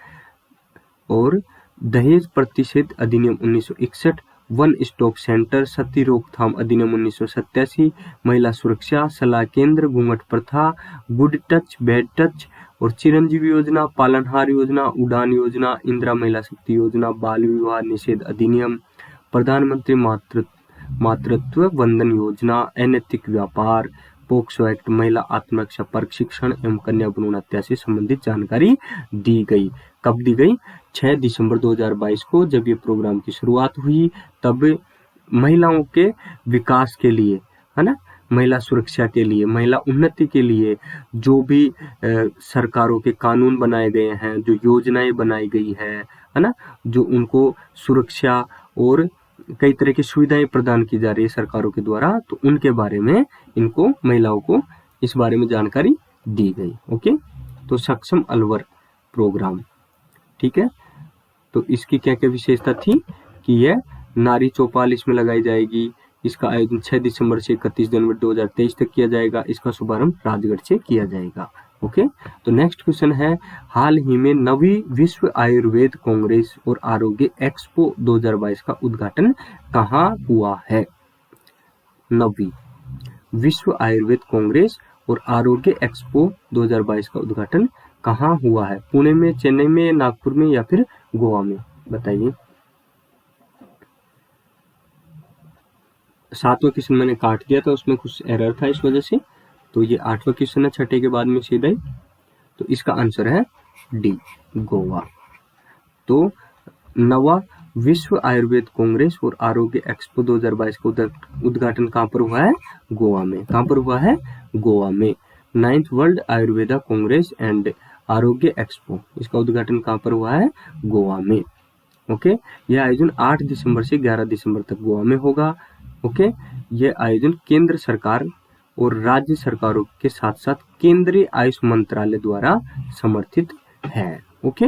और दहेज प्रतिषेध अधिनियम 1961, वन स्टॉप सेंटर, सती रोकथाम अधिनियम 1987, महिला सुरक्षा सलाह केंद्र, घूंघट प्रथा, गुड टच बैड टच और चिरंजीवी योजना, पालनहार योजना, उड़ान योजना, इंदिरा महिला शक्ति योजना, बाल विवाह निषेध अधिनियम, प्रधानमंत्री मातृत्व वंदन योजना, अनैतिक व्यापार, पोक्सो एक्ट, महिला आत्मरक्षा प्रशिक्षण एवं कन्या भ्रूण हत्या से संबंधित जानकारी दी गई। कब दी गई? 6 दिसंबर 2022 को, जब ये प्रोग्राम की शुरुआत हुई तब महिलाओं के विकास के लिए, है ना, महिला सुरक्षा के लिए, महिला उन्नति के लिए जो भी सरकारों के कानून बनाए गए हैं, जो योजनाएं बनाई गई है ना, जो उनको सुरक्षा और कई तरह की सुविधाएं प्रदान की जा रही है सरकारों के द्वारा, तो उनके बारे में इनको महिलाओं को इस बारे में जानकारी दी गई। ओके, तो सक्षम अलवर प्रोग्राम, ठीक है। तो इसकी क्या क्या विशेषता थी कि यह नारी चौपाल इसमें लगाई जाएगी। इसका आयोजन 6 दिसंबर से 31 जनवरी 2023 तक किया जाएगा। इसका शुभारंभ राजगढ़ से किया जाएगा। ओके, तो नेक्स्ट क्वेश्चन है, हाल ही में नवी विश्व आयुर्वेद कांग्रेस और आरोग्य एक्सपो 2022 का उद्घाटन कहाँ हुआ है? नवी विश्व आयुर्वेद कांग्रेस और आरोग्य एक्सपो 2022 का उद्घाटन कहाँ हुआ है? पुणे में, चेन्नई में, नागपुर में या फिर गोवा में? बताइए। 7वां क्वेश्चन मैंने काट दिया था, उसमें कुछ एरर था इस वजह से। तो ये 8वां क्वेश्चन है, छठे के बाद में सीधा ही। तो इसका आंसर है डी, गोवा। तो नवा विश्व आयुर्वेद कांग्रेस और आरोग्य एक्सपो 2022 का उद्घाटन कहाँ पर हुआ है? गोवा में। कहाँ पर हुआ है? गोवा में। 9th world Ayurveda Congress and आरोग्य एक्सपो, इसका उद्घाटन कहाँ पर हुआ है? गोवा में। ओके, यह आयोजन 8 दिसंबर से 11 दिसंबर तक गोवा में होगा। ओके, यह आयोजन केंद्र सरकार और राज्य सरकारों के साथ साथ केंद्रीय आयुष मंत्रालय द्वारा समर्थित है। ओके,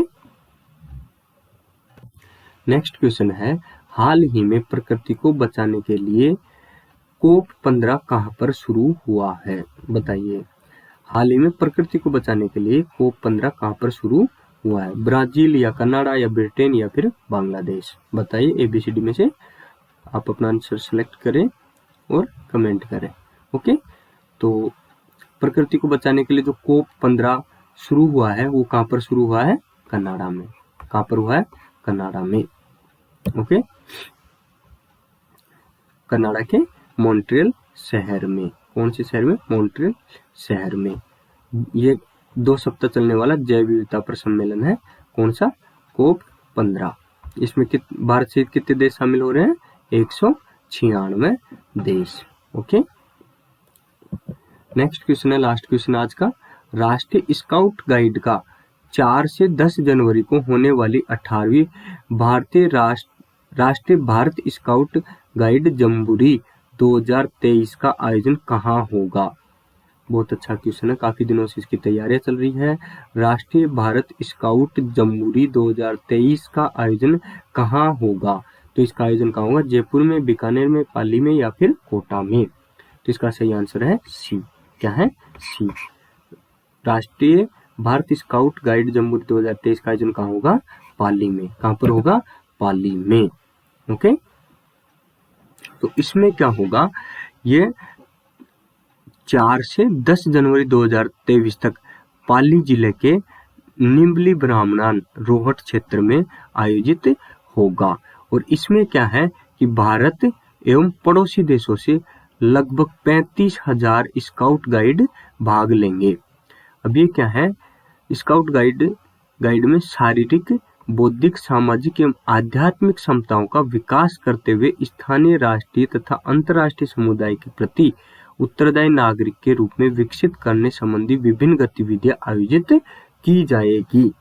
नेक्स्ट क्वेश्चन है, हाल ही में प्रकृति को बचाने के लिए कोप 15 कहाँ पर शुरू हुआ है? बताइए। हाल ही में प्रकृति को बचाने के लिए कोप 15 कहाँ पर शुरू हुआ है? ब्राजील या कनाडा या ब्रिटेन या फिर बांग्लादेश? बताइए, ABCD में से आप अपना आंसर सेलेक्ट करें और कमेंट करें। ओके, तो प्रकृति को बचाने के लिए जो कोप 15 शुरू हुआ है वो कहाँ पर शुरू हुआ है? कनाडा में। कहाँ पर हुआ है? कनाडा में। ओके, कनाडा के मॉन्ट्रियल शहर में। कौन से शहर में? मॉन्ट्रियल शहर में। ये 2 सप्ताह चलने वाला जैव विविधता पर सम्मेलन है। कौन सा? कोप 15। इसमें भारत सहित कितने देश शामिल हो रहे हैं? 196 देश। ओके, नेक्स्ट क्वेश्चन है, लास्ट क्वेश्चन आज का। राष्ट्रीय स्काउट गाइड का 4 से 10 जनवरी को होने वाली 18वीं राष्ट्रीय भारत स्काउट गाइड जम्बूरी 2023 का आयोजन कहाँ होगा? बहुत अच्छा क्वेश्चन है, काफी दिनों से इसकी तैयारियां चल रही है। राष्ट्रीय भारत स्काउट जम्बूरी 2023 का आयोजन कहाँ होगा? तो इसका आयोजन कहाँ होगा? जयपुर में, बीकानेर में, पाली में या फिर कोटा में? तो इसका सही आंसर है सी। क्या है? सी। राष्ट्रीय भारत स्काउट गाइड जम्बूरी 2023 का आयोजन कहाँ होगा? पाली में। कहाँ पर होगा? पाली में। ओके, तो इसमें क्या होगा? ये 4 से 10 जनवरी 2023 तक पाली जिले के निम्बली ब्राह्मण रोहट क्षेत्र में आयोजित होगा। और इसमें क्या है कि भारत एवं पड़ोसी देशों से लगभग 35,000 स्काउट गाइड भाग लेंगे। अब ये क्या है? स्काउट गाइड में शारीरिक, बौद्धिक, सामाजिक एवं आध्यात्मिक क्षमताओं का विकास करते हुए स्थानीय, राष्ट्रीय तथा अंतर्राष्ट्रीय समुदाय के प्रति उत्तरदायी नागरिक के रूप में विकसित करने संबंधी विभिन्न गतिविधियां आयोजित की जाएगी।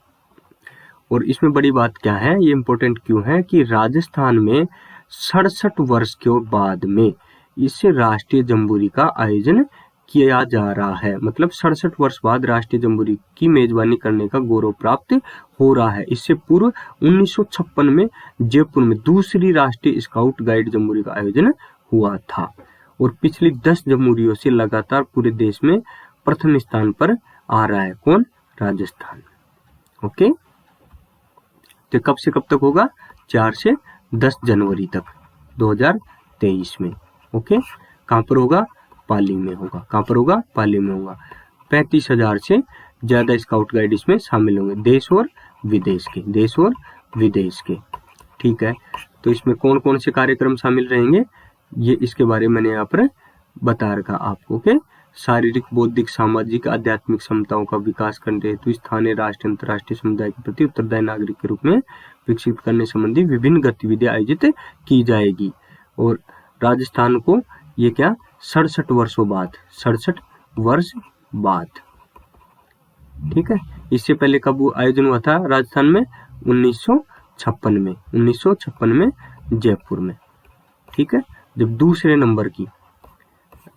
और इसमें बड़ी बात क्या है, ये इम्पोर्टेंट क्यों है कि राजस्थान में 67 वर्ष के बाद में इस राष्ट्रीय जम्बूरी का आयोजन किया जा रहा है। मतलब 67 वर्ष बाद राष्ट्रीय जम्बूरी की मेजबानी करने का गौरव प्राप्त हो रहा है। इससे पूर्व 1956 में जयपुर में दूसरी राष्ट्रीय स्काउट गाइड जम्बूरी का आयोजन हुआ था। और पिछली 10 जम्बूरियों से लगातार पूरे देश में प्रथम स्थान पर आ रहा है। कौन? राजस्थान। ओके, तो कब से कब तक होगा? 4 से 10 जनवरी तक 2023 में। ओके, कहाँ पर होगा? पाली में होगा। कहाँ पर होगा? पाली में होगा। 35,000 से ज्यादा स्काउट गाइड इसमें शामिल होंगे, देश और विदेश के। देश और विदेश के, ठीक है। तो इसमें कौन कौन से कार्यक्रम शामिल रहेंगे, ये इसके बारे में मैंने यहाँ पर बता रखा आपको। ओके, शारीरिक, बौद्धिक, सामाजिक, आध्यात्मिक क्षमताओं का विकास करने हेतु स्थानीय, राष्ट्रीय, अंतर्राष्ट्रीय समुदाय के प्रति उत्तरदायी नागरिक के रूप में विकसित करने संबंधी विभिन्न गतिविधियां आयोजित की जाएगी। और राजस्थान को ये क्या? 67 वर्षों बाद, 67 वर्ष बाद, ठीक है। इससे पहले कब आयोजन हुआ था राजस्थान में? 1956 में। 1956 में जयपुर में, ठीक है। जब दूसरे नंबर की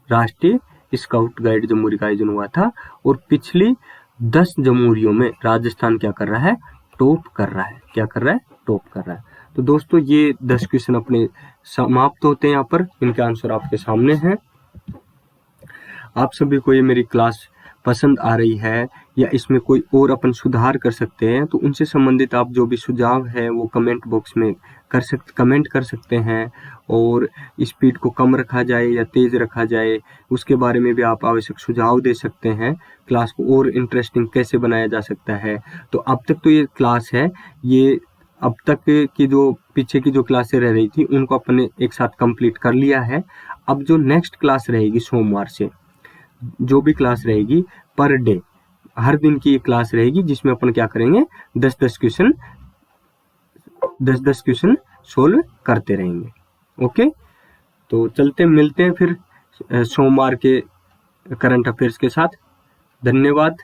राष्ट्रीय स्काउट गाइड जमहूरी का आयोजन हुआ था, और पिछली 10 जमहूरियों में राजस्थान क्या कर रहा है, टॉप कर रहा है। क्या कर रहा है, टॉप कर रहा है। तो दोस्तों ये 10 क्वेश्चन अपने समाप्त होते हैं यहाँ पर, इनके आंसर आपके सामने हैं। आप सभी को ये मेरी क्लास पसंद आ रही है या इसमें कोई और अपन सुधार कर सकते हैं, तो उनसे संबंधित आप जो भी सुझाव है वो कमेंट बॉक्स में कमेंट कर सकते हैं। और स्पीड को कम रखा जाए या तेज रखा जाए, उसके बारे में भी आप आवश्यक सुझाव दे सकते हैं। क्लास को और इंटरेस्टिंग कैसे बनाया जा सकता है। तो अब तक तो ये क्लास है, ये अब तक की जो पीछे की जो क्लासें रह रही थी उनको अपने एक साथ कंप्लीट कर लिया है। अब जो नेक्स्ट क्लास रहेगी सोमवार से, जो भी क्लास रहेगी पर डे, हर दिन की क्लास रहेगी, जिसमें अपन क्या करेंगे, 10-10 क्वेश्चन सोल्व करते रहेंगे। ओके, तो चलते मिलते हैं फिर सोमवार के करंट अफेयर्स के साथ। धन्यवाद।